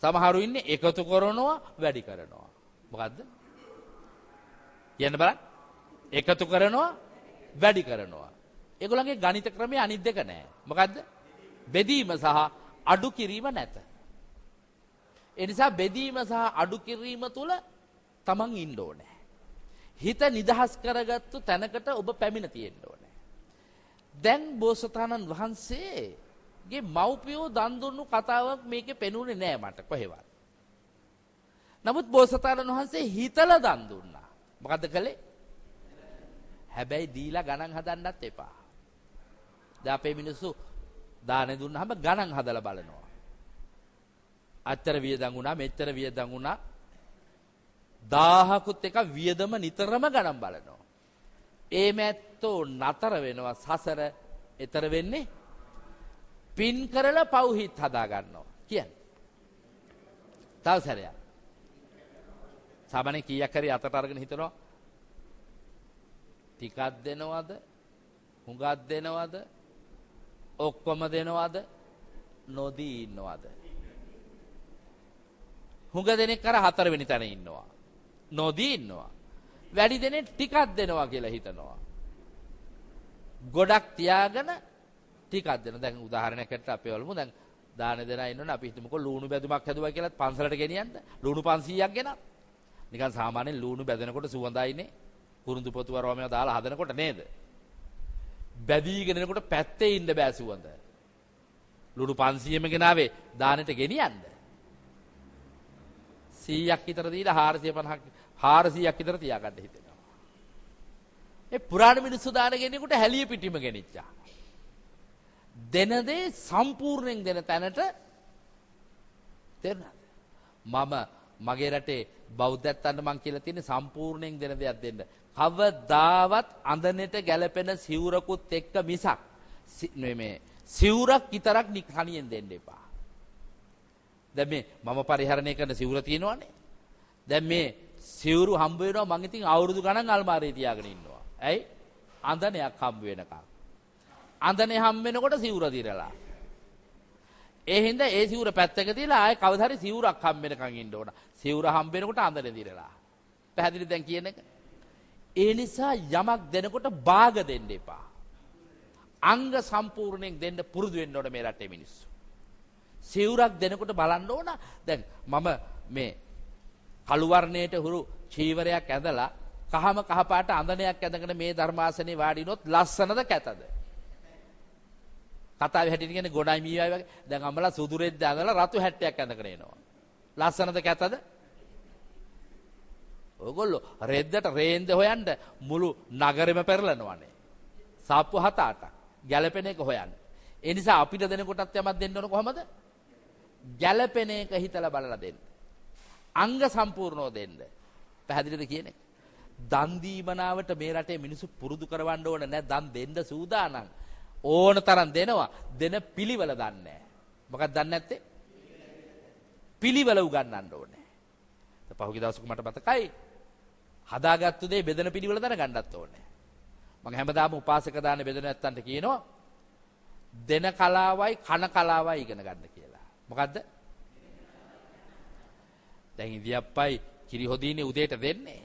සමහරු ඉන්නේ එකතු කරනවා, වැඩි කරනවා. මොකද්ද? කියන්න බලන්න. එකතු කරනවා, වැඩි කරනවා. ඒගොල්ලන්ගේ ගණිත ක්‍රමයේ අනිත් දෙක නෑ. මොකද්ද? බෙදීම සහ අඩු කිරීම නැත. ඒ නිසා බෙදීම සහ අඩු කිරීම තුල තමන් ඉන්න ඕනේ. හිත නිදහස් කරගත්තු තැනකට ඔබ පැමිණ තියෙන්න ඕනේ. දැන් බෝසතාණන් වහන්සේගේ මව්පියෝ දන් දුන්නු කතාවක් මේකේ පෙනුනේ නෑ මට කොහෙවත්. නමුත් බෝසතාණන් වහන්සේ හිතලා දන් දුන්නා. මොකද්ද කළේ? හැබැයි දීලා ගණන් හදන්නත් එපා. දැන් අපේ මිනිස්සු දාන දුන්නාම ගණන් හදලා බලනවා. අතර වියදම් වුණා, මෙච්චර වියදම් වුණා. 1000කුත් එක වියදම නිතරම ගණන් බලනවා. ඒ මැත්තෝ නතර වෙනවා සසර ඈතර වෙන්නේ පින් කරලා පව් හිත් හදා ගන්නවා. කියන්නේ. තව සැරයක්. සාමාන්‍ය කීයක් හරි අතට අරගෙන හිතනවා. ටිකක් දෙනවද? හුඟක් දෙනවද? ඔක්කොම දෙනවද? නොදී ඉන්නවද? හුඟ දෙනෙක් අර 4 වෙනි තැන ඉන්නවා. නොදී ඉන්නවා. වැඩි දෙනෙක් ටිකක් දෙනවා කියලා හිතනවා. ගොඩක් තියාගෙන ටිකක් දෙන. දැන් උදාහරණයකට අපි වලමු. දැන් දාන දෙනා ඉන්නවනේ අපි හිතමුකෝ ලුණු බැදුමක් හැදුවා කියලා පන්සලට ගෙනියන්න. ලුණු 500ක් ගෙනත්. නිකන් සාමාන්‍යයෙන් ලුණු බැදෙනකොට සුවඳයිනේ. කුරුඳු පොතු වරවම දාලා හදනකොට නේද? බැදීගෙන එනකොට පැත්තේ ඉන්න බෑ සුවඳ. ලුණු 500ම ගෙනාවේ දානෙට ගෙනියන්න. 100ක් විතර දීලා 450ක් 400ක් විතර තියාගන්න හිතෙනවා. ඒ පුරාණ මිනිස්සු දාන ගෙනෙකට හැලිය පිටිම ගෙනිච්චා. දෙන දේ සම්පූර්ණයෙන් දෙන තැනට තේරුණාද? මම මගේ රටේ බෞද්ධයන්ට මං කියලා තියෙන්නේ සම්පූර්ණයෙන් දෙන දෙයක් දෙන්න. කවදාවත් අඳනෙට ගැලපෙන සිවුරකුත් එක්ක මිසක් මේ සිවුරක් විතරක් කණියෙන් දෙන්න එපා. දැන් මේ මම පරිහරණය කරන සිවුර තියෙනවනේ. දැන් මේ සිවුරු හම්බ වෙනවා මං ඉතින් අවුරුදු ගණන් අල්මාරියේ තියාගෙන ඉන්නවා. ඇයි? අඳනයක් හම්බ වෙනකම්. අඳනේ හම්බ වෙනකොට සිවුර දිරලා. ඒ හින්දා ඒ සිවුර පැත්තක තියලා ආයේ කවදා හරි සිවුරක් හම්බ වෙනකන් ඉන්න ඕන. සිවුර හම්බ වෙනකොට අඳනේ දිරලා. පැහැදිලිද දැන් කියන එක? ඒ නිසා යමක් දෙනකොට භාග දෙන්න එපා. අංග සම්පූර්ණයෙන් දෙන්න පුරුදු වෙන්න ඕන මේ රටේ මිනිස්සු. සිවුරක් දෙනකොට බලන්න ඕන. දැන් මම මේ කළු වර්ණයට හුරු චීවරයක් ඇඳලා කහම කහපාට අඳනයක් ඇඳගෙන මේ ධර්මාසනේ වාඩිනොත් ලස්සනද කැතද? කතාවේ හැටියට කියන්නේ ගොඩයි මීවයි වගේ. දැන් අම්මලා සුදු රෙද්ද ඇඳලා රතු හැට්ටයක් ඇඳගෙන එනවා. ලස්සනද කැතද? ඔයගොල්ලෝ රෙද්දට රේන්ද හොයන්න මුළු නගරෙම පෙරලනවානේ. සාප්පු 7-8ක් ගැලපෙන එක හොයන්න. ඒ නිසා අපිට දෙනකොටත් යමක් දෙන්න ඕන කොහමද? ගැලපෙන එක හිතලා බලලා දෙන්න. අංග සම්පූර්ණව දෙන්න. පැහැදිලිද කියන්නේ? දන් දීමනාවට මේ රටේ මිනිස්සු පුරුදු කරවන්න ඕන නෑ. දන් දෙන්න සූදානම්. ඕන තරම් දෙනවා. දෙන පිළිවෙල දන්නේ නෑ. මොකක්ද දන්නේ නැත්තේ? පිළිවෙල උගන්වන්න ඕනේ. පහුගිය දවසක මට මතකයි හදාගත්තු දේ බෙදෙන පිළිවෙල දැනගන්නත් ඕනේ. මම හැමදාම උපාසක දාන බෙදෙන නැත්තන්ට කියනවා දෙන කලාවයි කන කලාවයි ඉගෙන ගන්න කියලා. මොකද්ද? දැන් ඉදියප්පයි කිරි හොදීනේ උදේට දෙන්නේ.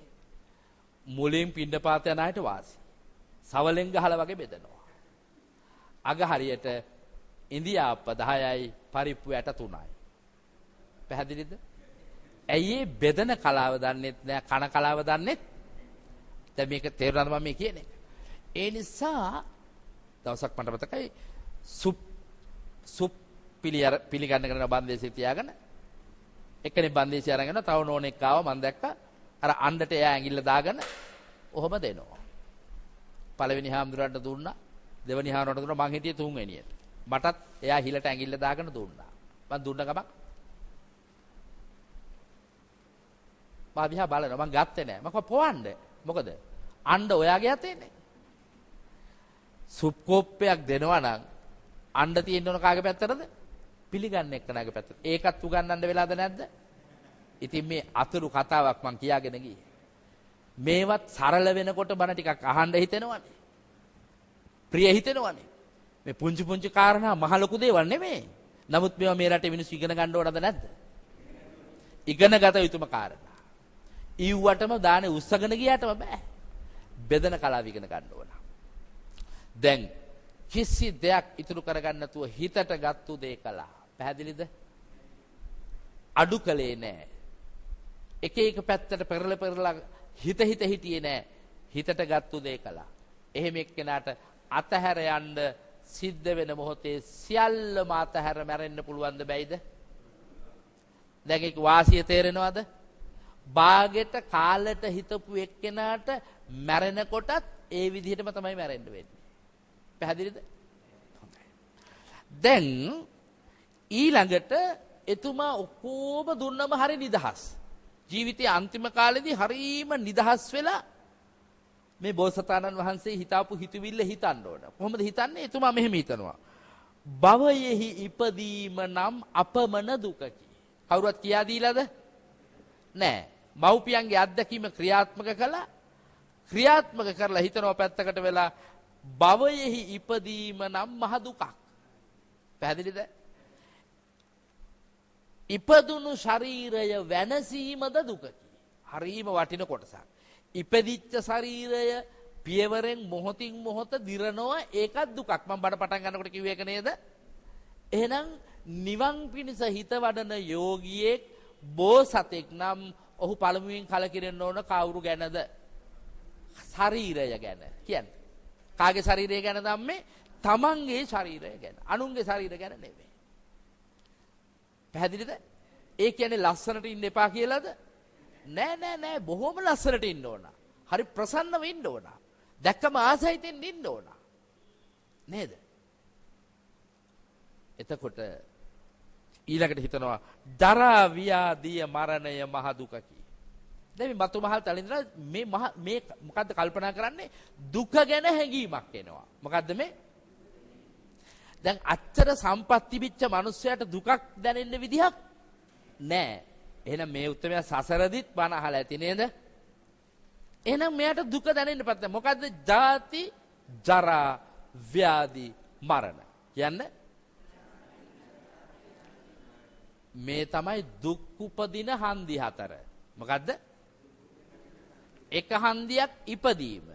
මුලින් පිණ්ඩපාත යන අයට වාසි. සවලෙන් ගහලා වගේ බෙදනවා. අග හරියට ඉන්දියාප්ප 10යි පරිප්පු 3යි. පැහැදිලිද? ඇයි මේ බෙදන කලාව දන්නෙත් නෑ කන කලාව දන්නෙත්. දැන් මේක තේරුණාද මම මේ කියන්නේ? ඒ නිසා දවසක් මට මතකයි සුප් පිළිගන්න කරන බන්දේසිය තියාගෙන එකනේ බන්දේසිය අරගෙන තව නෝනෙක් ආව මම දැක්කා අර අණ්ඩට එයා ඇඟිල්ල දාගෙන ඔහොම දෙනවා. පළවෙනි හාමුදුරන්ට දුන්නා, දෙවෙනි හාමුදුරන්ට දුන්නා, මං හිටියේ තුන්වෙනියට. මටත් එයා හිලට ඇඟිල්ල දාගෙන දුන්නා. මං දුන්න ගමන් මම දිහා බලනවා මං ගත්තේ නෑ. මම කිව්වා පොවන්න. මොකද අණ්ඩ ඔයාගේ අතේනේ. සුප් කෝප්පයක් දෙනවා නම් අණ්ඩ තියෙන්න ඕන කාගේ පැත්තටද? පිළිගන්න එක්කනගේ පැත්තට. ඒකත් උගන්නන්න වෙලාද නැද්ද? ඉතින් මේ අතුරු කතාවක් මං කියාගෙන ගියේ. මේවත් සරල වෙනකොට බන ටිකක් අහන්න හිතෙනවනේ. ප්‍රිය හිතෙනවනේ. මේ පුංචි පුංචි කාරණා මහ ලොකු දේවල් නෙමෙයි. නමුත් මේවා මේ රටේ මිනිස්සු ඉගෙන ගන්න ඕනද නැද්ද? ඉගෙන ගත යුතුම කාරණා. ඊව්වටම දානේ උස්සගෙන ගියාටම බෑ. බෙදන කලාව ඉගෙන ගන්න ඕන. දැන් කිසි දෙයක් ඉතුරු කරගන්න නැතුව හිතට ගත්තු දේ කළා. පැහැදිලිද? අඩු කලේ නෑ. එක එක පැත්තට පෙරලා හිත හිටියේ නෑ. හිතට ගත්තු දේ කළා. එහෙම එක්කෙනාට අතහැර යන්න සිද්ධ වෙන මොහොතේ සියල්ලම අතහැර මැරෙන්න පුළුවන්ද බැයිද? දැන් ඒක වාසිය තේරෙනවද? බාගෙට කාලෙට හිතපු එක්කෙනාට මැරෙනකොටත් ඒ විදිහටම තමයි මැරෙන්න වෙන්නේ. පැහැදිලිද? දැන් ඊළඟට එතුමා ඔක්කොම දුන්නම හරි නිදහස්. ජීවිතයේ අන්තිම කාලෙදී හරීම නිදහස් වෙලා මේ බෝසතාණන් වහන්සේ හිතාපු හිතවිල්ල හිතන්න ඕන. කොහොමද හිතන්නේ? එතුමා මෙහෙම හිතනවා. භවයෙහි ඉපදීම නම් අපමණ දුකකි. කවුරුත් කියා දීලාද? නෑ. මව්පියන්ගේ අත්දැකීම ක්‍රියාත්මක කළා. ක්‍රියාත්මක කරලා හිතනවා පැත්තකට වෙලා භවයෙහි ඉපදීම නම් මහ දුකක්. පැහැදිලිද? ඉපදුණු ශරීරය වෙනසීමද දුකකි. හරීම වටින කොටසක්. ඉපදිච්ච ශරීරය පියවරෙන් මොහොතින් මොහොත දිරනවා ඒකත් දුකක්. මම බඩ පටන් ගන්නකොට කිව්වේ ඒක නේද? එහෙනම් නිවන් පිණිස හිත වඩන යෝගියෙක් බෝසතෙක් නම් ඔහු පළමුවෙන් කලකිරෙන්න ඕන කවුරු ගැනද? ශරීරය ගැන. කියන්නේ කාගේ ශරීරය ගැන ධම්මේ? තමන්ගේ ශරීරය ගැන. අනුන්ගේ ශරීරය ගැන නෙමෙයි. පැහැදිලිද? ඒ කියන්නේ ලස්සනට ඉන්න එපා කියලාද? නෑ බොහොම ලස්සනට ඉන්න ඕන. හරි ප්‍රසන්නව ඉන්න ඕන. දැක්කම ආසයිතෙන් ඉන්න ඕන. නේද? එතකොට ඊළඟට හිතනවා දරා ව්‍යාධිය මරණය මහ දුකකි. දැන් මේ මතු මහල් තලින්දලා මේ මොකද්ද කල්පනා කරන්නේ? දුක ගැන හැඟීමක් එනවා. මොකද්ද මේ? දැන් අච්චර සම්පත් තිබිච්ච මිනිස්සයාට දුකක් දැනෙන්න විදිහක් නැහැ. එහෙනම් මේ උත්තරය සසරදිත් බණ අහලා ඇති නේද? එහෙනම් මෙයාට දුක දැනෙන්නපත් නැහැ. මොකද්ද? ජාති, ජරා, ව්‍යාධි, මරණ. කියන්නේ මේ තමයි දුක් උපදින හන්දි හතර. මොකද්ද? එක හන්දියක් ඉපදීම,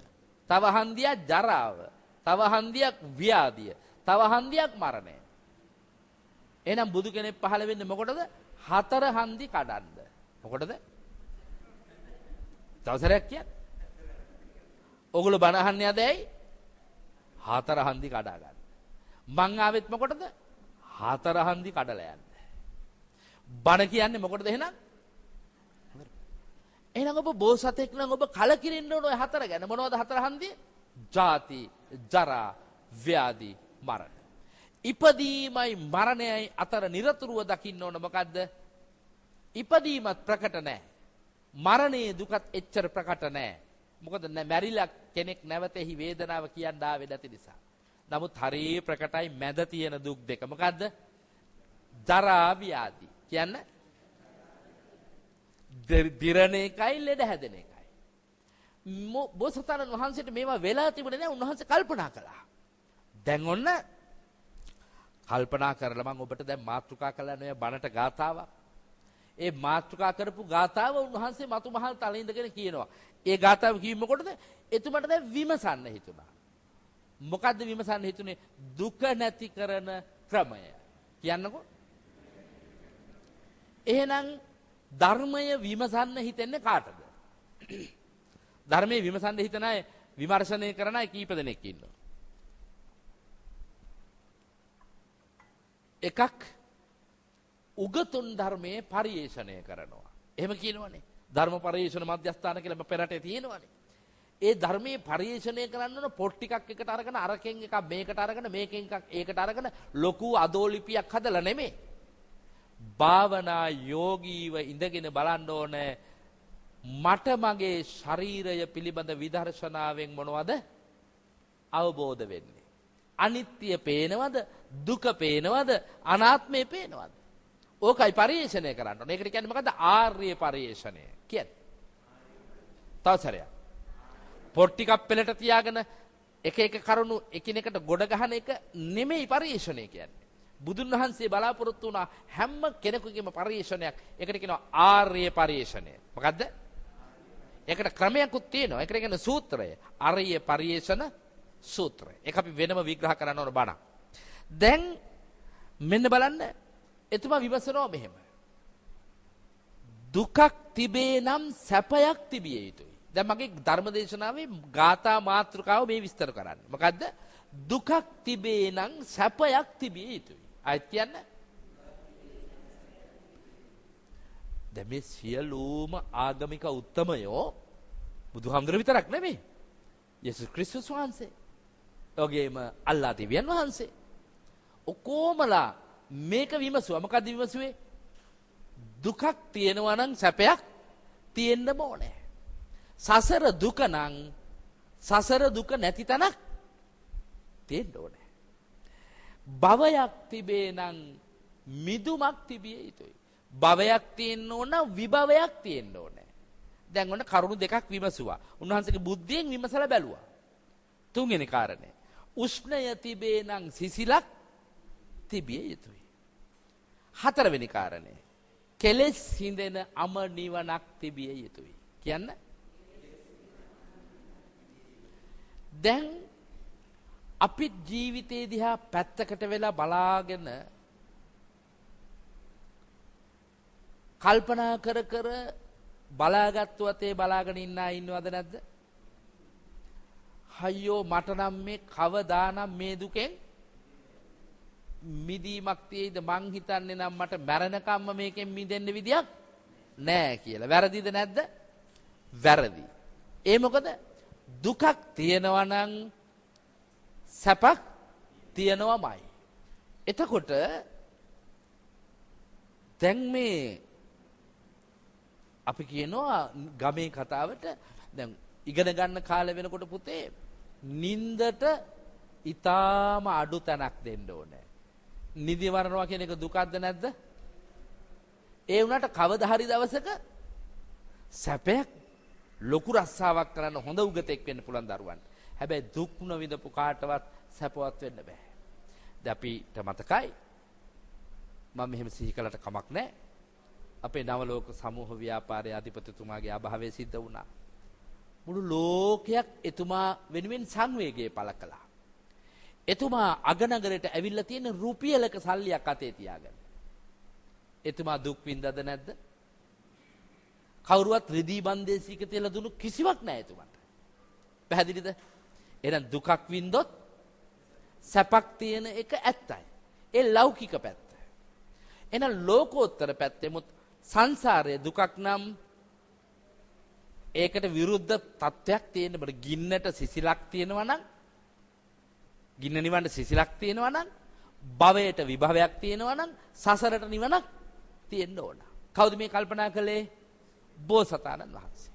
තව හන්දියක් ජරාව, තව හන්දියක් ව්‍යාධිය, තව හන්දියක් මරණය. එහෙනම් බුදු කෙනෙක් පහළ වෙන්නේ මොකටද? හතර හන්දි කඩන්න. මොකටද? තවසරයක් කියන්නේ. ඔගොල්ලෝ බණ අහන්නේ නැද ඇයි? හතර හන්දි කඩා ගන්න. මං ආවෙත් මොකටද? හතර හන්දි කඩලා යන්න. බණ කියන්නේ මොකටද එහෙනම්? එහෙනම් ඔබ බෝසතෙක් නම් ඔබ කලකිරින්න ඕන ඔය හතර ගැන. මොනවද හතර හන්දිය? ජාති, ජරා, ව්‍යාධි, මරණ. ඉපදීමයි මරණයයි අතර නිරතුරුව දකින්න ඕන මොකද්ද? ඉපදීමත් ප්‍රකට නැහැ. මරණයේ දුකත් එච්චර ප්‍රකට නැහැ. මොකද මැරිලා කෙනෙක් නැවතෙහි වේදනාව කියන්න ආවේ නැති නිසා. නමුත් හරිය ප්‍රකටයි මැද තියෙන දුක් දෙක. මොකද්ද? ජරා ව්‍යාධි. කියන්නේ දිරණ එකයි ලෙඩ හැදෙන එකයි. බෝසතාණන් වහන්සේට මේවා වෙලා තිබුණේ නැහැ. උන්වහන්සේ කල්පනා කළා. දැන් ඔන්න කල්පනා කරලා මම ඔබට දැන් මාතෘකා කළා නේ බණට ගාතාවක්. ඒ මාතෘකා කරපු ගාතාව උන්වහන්සේ මතු මහල් තලේ ඉඳගෙන කියනවා. ඒ ගාතාව කිව්වෙ මොකටද? එතුමට දැන් විමසන්න හිතුණා. මොකද්ද විමසන්න හිතුනේ? දුක නැති කරන ක්‍රමය. කියන්නකෝ. එහෙනම් ධර්මය විමසන්න හිතෙන්නේ කාටද? ධර්මයේ විමසන්න හිතන අය විමර්ශනය කරන අය කීප දෙනෙක් ඉන්නවා. එකක් උගතුන් ධර්මයේ පරිේෂණය කරනවා. එහෙම කියනවනේ. ධර්ම පරිේෂණ මධ්‍යස්ථාන කියලා පෙරටේ තියෙනවනේ. ඒ ධර්මයේ පරිේෂණය කරන්න ඕන පොත් ටිකක් එකට අරගෙන අරකින් එකක් මේකට අරගෙන මේකෙන් එකක් ඒකට අරගෙන ලොකු අදෝලිපියක් හදලා නෙමෙයි. භාවනා යෝගීව ඉඳගෙන බලන්න ඕනේ මට මගේ ශරීරය පිළිබඳ විදර්ශනාවෙන් මොනවද අවබෝධ වෙන්නේ? අනිත්‍ය පේනවද? දුක පේනවද? අනාත්මය පේනවද? ඕකයි පරිේෂණය කරන්න ඕනේ. ඒකට කියන්නේ මොකද්ද? ආර්ය පරිේෂණය කියන්නේ. තවසරයක්. පොත් ටිකක් පෙළට තියාගෙන එක එක කරුණු එකිනෙකට ගොඩ ගහන එක නෙමෙයි පරිේෂණය කියන්නේ. බුදුන් වහන්සේ බලාපොරොත්තු වුණා හැම කෙනෙකුගේම පරිේෂණයක්. ඒකට කියනවා ආර්ය පරිේෂණය. මොකද්ද? ඒකට ක්‍රමයක්ත් තියෙනවා. ඒකට කියන්නේ සූත්‍රය. ආර්ය පරිේෂණ සූත්‍රය. ඒක අපි වෙනම විග්‍රහ කරන්න ඕන බණ. දැන් මෙන්න බලන්න. එතුමා විමසනවා මෙහෙම. දුකක් තිබේ නම් සැපයක් තිබිය යුතුයි. දැන් මගේ ධර්මදේශනාවේ ගාථා මාතෘකාව මේ විස්තර කරන්න. මොකද්ද? දුකක් තිබේ නම් සැපයක් තිබිය යුතුයි. අයත් කියන්න. දැන් මේ සියලුම ආගමික උත්තමයෝ බුදුහාමුදුර විතරක් නෙමෙයි. යේසුස් ක්‍රිස්තුස් වහන්සේ. ඔගේම අල්ලා දෙවියන් වහන්සේ. ඔකෝමලා මේක විමසුවා. මොකද්ද විමසුවේ? දුකක් තියෙනවා නම් සැපයක් තියෙන්න ඕනේ. සසර දුක නම් සසර දුක නැති තැනක් තියෙන්න ඕනේ. භවයක් තිබේ නම් මිදුමක් තිබිය යුතුයි. භවයක් තියෙන්න ඕන විභවයක් තියෙන්න ඕනේ. දැන් ඔන්න කරුණු දෙකක් විමසුවා. උන්වහන්සේගේ බුද්ධියෙන් විමසලා බැලුවා. තුන්වෙනි කාරණේ. උෂ්ණය තිබේ නම් සිසිලක් තිබිය යුතුයි. හතරවෙනි කාරණේ. කෙලෙස් හිඳෙන අම නිවනක් තිබිය යුතුයි. කියන්න. දැන් අපි ජීවිතේ දිහා පැත්තකට වෙලා බලාගෙන කල්පනා කර කර බලාගත්තු අතේ බලාගෙන ඉන්න අය ඉන්නවද නැද්ද? අයියෝ මට නම් මේ කවදානම් මේ දුකෙන් මිදීමක් තියෙයිද? මං හිතන්නේ නම් මට මැරෙනකම්ම මේකෙන් මිදෙන්න විදියක් නෑ කියලා. වැරදිද නැද්ද? වැරදි. ඒ මොකද? දුකක් තියෙනවා නම් සැපක් තියෙනවමයි. එතකොට දැන් මේ අපි කියනවා ගමේ කතාවට දැන් ඉගෙන ගන්න කාලේ වෙනකොට පුතේ නින්දට ඊටාම අඩු තැනක් දෙන්න ඕනේ. නිදි මරනවා කියන එක දුකක්ද නැද්ද? ඒ වුණාට කවදා හරි දවසක සැපයක් ලොකු රස්සාවක් කරන්න හොඳ උගතෙක් වෙන්න පුළුවන් දරුවන්ට. හැබැයි දුක් නොවිඳපු කාටවත් සැපවත් වෙන්න බෑ. දැන් අපිට මතකයි මම මෙහෙම සිහි කළට කමක් නැහැ. අපේ නවලෝක සමූහ ව්‍යාපාරයේ අධිපතිතුමාගේ අභාවය සිද්ධ වුණා. මුළු ලෝකයක් එතුමා වෙනුවෙන් සංවේගය පළ කළා. එතුමා අගනගරයට ඇවිල්ලා තියෙන රුපියලක සල්ලියක් අතේ තියාගෙන. එතුමා දුක් විඳද නැද්ද? කවුරුවත් රිදී බන්දේසියක තියලා දුන්නු කිසිවක් නැහැ එතුමාට. පැහැදිලිද? එහෙනම් දුකක් වින්දොත් සැපක් තියෙන එක ඇත්තයි. ඒ ලෞකික පැත්ත. එහෙනම් ලෝකෝත්තර පැත්තෙමුත් සංසාරයේ දුකක් නම් ඒකට විරුද්ධ තත්වයක් තියෙන්න බෑ. ගින්නට සිසිලක් තියෙනවා නම් ගින්න නිවන්න සිසිලක් තියෙනවා නම් භවයට විභවයක් තියෙනවා නම් සසරට නිවනක් තියෙන්න ඕන. කවුද මේ කල්පනා කළේ? බෝසතාණන් වහන්සේ.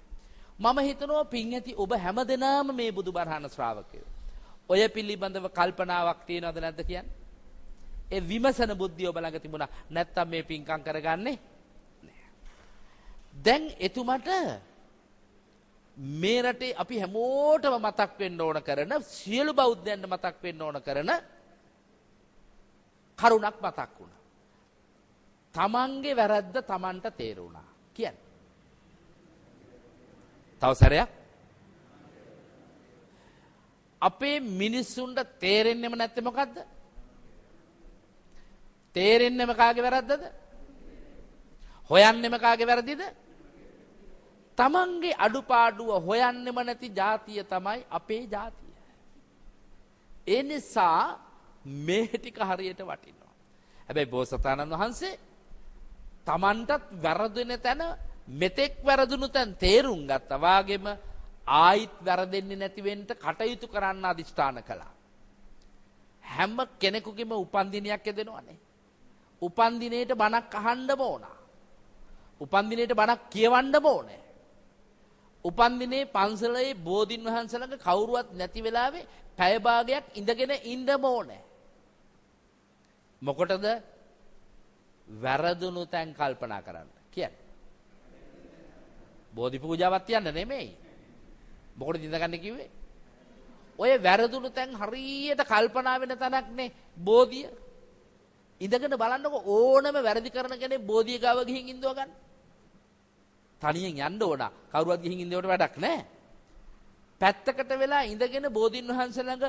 මම හිතනවා පින් ඇති ඔබ හැමදෙනාම මේ බුදුබරහන ශ්‍රාවකයෝ. ඔය පිළිබඳව කල්පනාවක් තියෙනවද නැද්ද කියන්නේ? ඒ විමසන බුද්ධිය ඔබ ළඟ තිබුණා. නැත්තම් මේ පින්කම් කරගන්නේ නැහැ. දැන් එතුමට මේ රටේ අපි හැමෝටම මතක් වෙන්න ඕන කරන සියලු බෞද්ධයන්ට මතක් වෙන්න ඕන කරන කරුණක් මතක් වුණා. තමන්ගේ වැරද්ද තමන්ට තේරුණා කියන්නේ. තව සැරයක් අපේ මිනිස්සුන්ට තේරෙන්නෙම නැත්තේ මොකද්ද? තේරෙන්නෙම කාගේ වැරද්දද? හොයන්නෙම කාගේ වැරදිද? තමන්ගේ අඩුපාඩුව හොයන්නෙම නැති ජාතිය තමයි අපේ ජාතිය. ඒ නිසා මේ ටික හරියට වටිනවා. හැබැයි බෝසතාණන් වහන්සේ තමන්ටත් වැරදුන තැන මෙතෙක් වැරදුණු තැන් තේරුම් ගත්තා. වාගෙම ආයිත් වැරදෙන්නේ නැති වෙන්න කටයුතු කරන්න අදිෂ්ඨාන කළා. හැම කෙනෙකුගේම උපන්දිනයක් එදෙනවනේ. උපන්දිනේට බණක් අහන්නම ඕන. උපන්දිනේට බණක් කියවන්නම ඕනේ. උපන්දිනේ පන්සලේ බෝධින් වහන්සේ ළඟ කවුරුවත් නැති වෙලාවේ පැය භාගයක් ඉඳගෙන ඉන්නම ඕනේ. මොකටද? වැරදුණු තැන් කල්පනා කරන්න කියන්නේ. බෝධි පූජාවක් තියන්න නෙමෙයි. මොකටද ඉඳගන්න කිව්වේ? ඔය වැරදුණු තැන් හරියට කල්පනා වෙන තැනක්නේ බෝධිය. ඉඳගෙන බලන්නකො ඕනම වැරදි කරන කෙනෙක් බෝධිය ගාව ගිහින් ඉඳව ගන්න. තනියෙන් යන්න ඕන. කවුරුවත් ගිහින් ඉඳවට වැඩක් නැහැ. පැත්තකට වෙලා ඉඳගෙන බෝධින් වහන්සේ ළඟ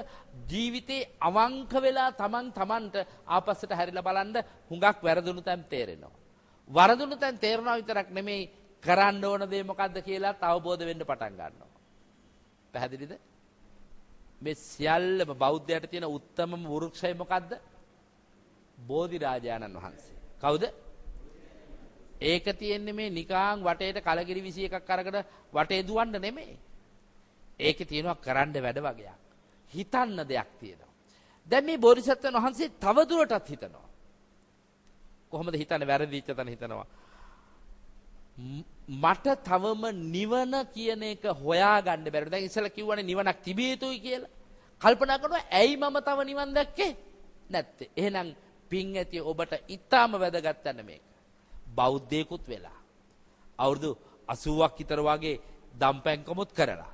ජීවිතේ අවංක වෙලා තමන්ට ආපස්සට හැරිලා බලන්න හුඟක් වැරදුණු තැන් තේරෙනවා. වරදුණු තැන් තේරෙනවා විතරක් නෙමෙයි කරන්න ඕන දේ මොකද්ද කියලාත් අවබෝධ වෙන්න පටන් ගන්නවා. පැහැදිලිද? මේ සියල්ලම බෞද්ධයට තියෙන උත්තමම වෘක්ෂය මොකද්ද? බෝධි රාජානන් වහන්සේ. කවුද? ඒක තියෙන්නේ මේ නිකාං වටේට කලගිරි 21ක් අරගෙන වටේ දුවන්න නෙමෙයි. ඒකේ තියෙනවා කරන්න වැඩ වගේක්. හිතන්න දෙයක් තියෙනවා. දැන් මේ බෝධිසත්වයන් වහන්සේ තව දුරටත් හිතනවා. කොහොමද හිතන්නේ? වැරදිච්ච තැන හිතනවා. මට තවම නිවන කියන එක හොයාගන්න බැරිද? දැන් ඉස්සෙල්ලා කිව්වනේ නිවනක් තිබිය යුතුයි කියලා. කල්පනා කරනවා ඇයි මම තව නිවන් දැක්කේ නැත්තේ? එහෙනම් පින් ඇති ඔබට ඊටාම වැදගත් යන මේක. බෞද්ධයෙකුත් වෙලා අවුරුදු 80ක් විතර වගේ දම්පැන්කමුත් කරලා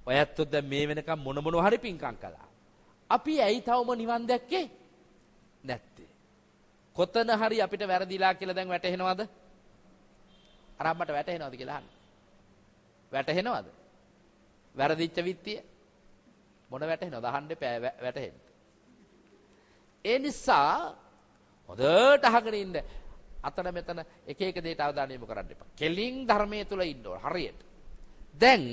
ඔයත් දැන් මේ වෙනකම් මොන හරි පින්කම් කළා. අපි ඇයි තවම නිවන් දැක්කේ නැත්තේ? කොතන හරි අපිට වැරදිලා කියලා දැන් වැටහෙනවද? අරම්මට වැටහෙනවද කියලා අහන්න. වැටහෙනවද? වැරදිච්ච විත්තිය මොන වැටහෙනවද? අහන්න එපා වැටහෙන්න. ඒ නිසා හොඳට අහගෙන ඉන්න. අතන මෙතන එක එක දේට අවධානය යොමු කරන්න එපා. කෙලින් ධර්මයේ තුල ඉන්න ඕන හරියට. දැන්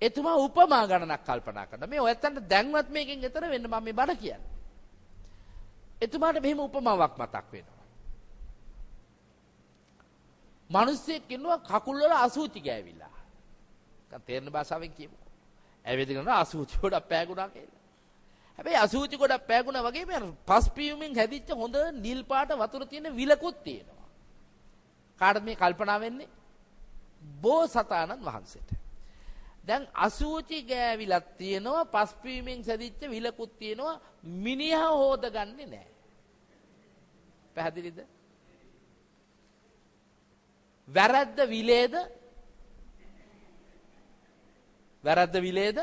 එතුමා උපමා ගණනක් කල්පනා කරනවා. මේ ඔයත්තන්ට දැන්වත් මේකෙන් එතර වෙන්න මම මේ බණ කියන්නේ. එතුමාට මෙහෙම උපමාවක් මතක් වෙනවා. මිනිස්සෙක් ඉන්නවා කකුල් වල අසුචි ගෑවිලා. දැන් තේරෙන භාෂාවෙන් කියමුකෝ. ඇවිදින කරනවා අසුචි ගොඩක් පෑගුණා කියලා. හැබැයි අසුචි ගොඩක් පෑගුණා වගේ මේ පස් පියුමින් හැදිච්ච හොඳ නිල් පාට වතුර තියෙන විලකුත් තියෙනවා. කාටද මේ කල්පනා වෙන්නේ? බෝසතාණන් වහන්සේට. දැන් අසුචි ගෑවිලක් තියෙනවා, පස්පීමෙන් සැදිච්ච විලකුත් තියෙනවා, මිනිහා හොදගන්නේ නැහැ. පැහැදිලිද? වැරද්ද විලේද? වැරද්ද විලේද?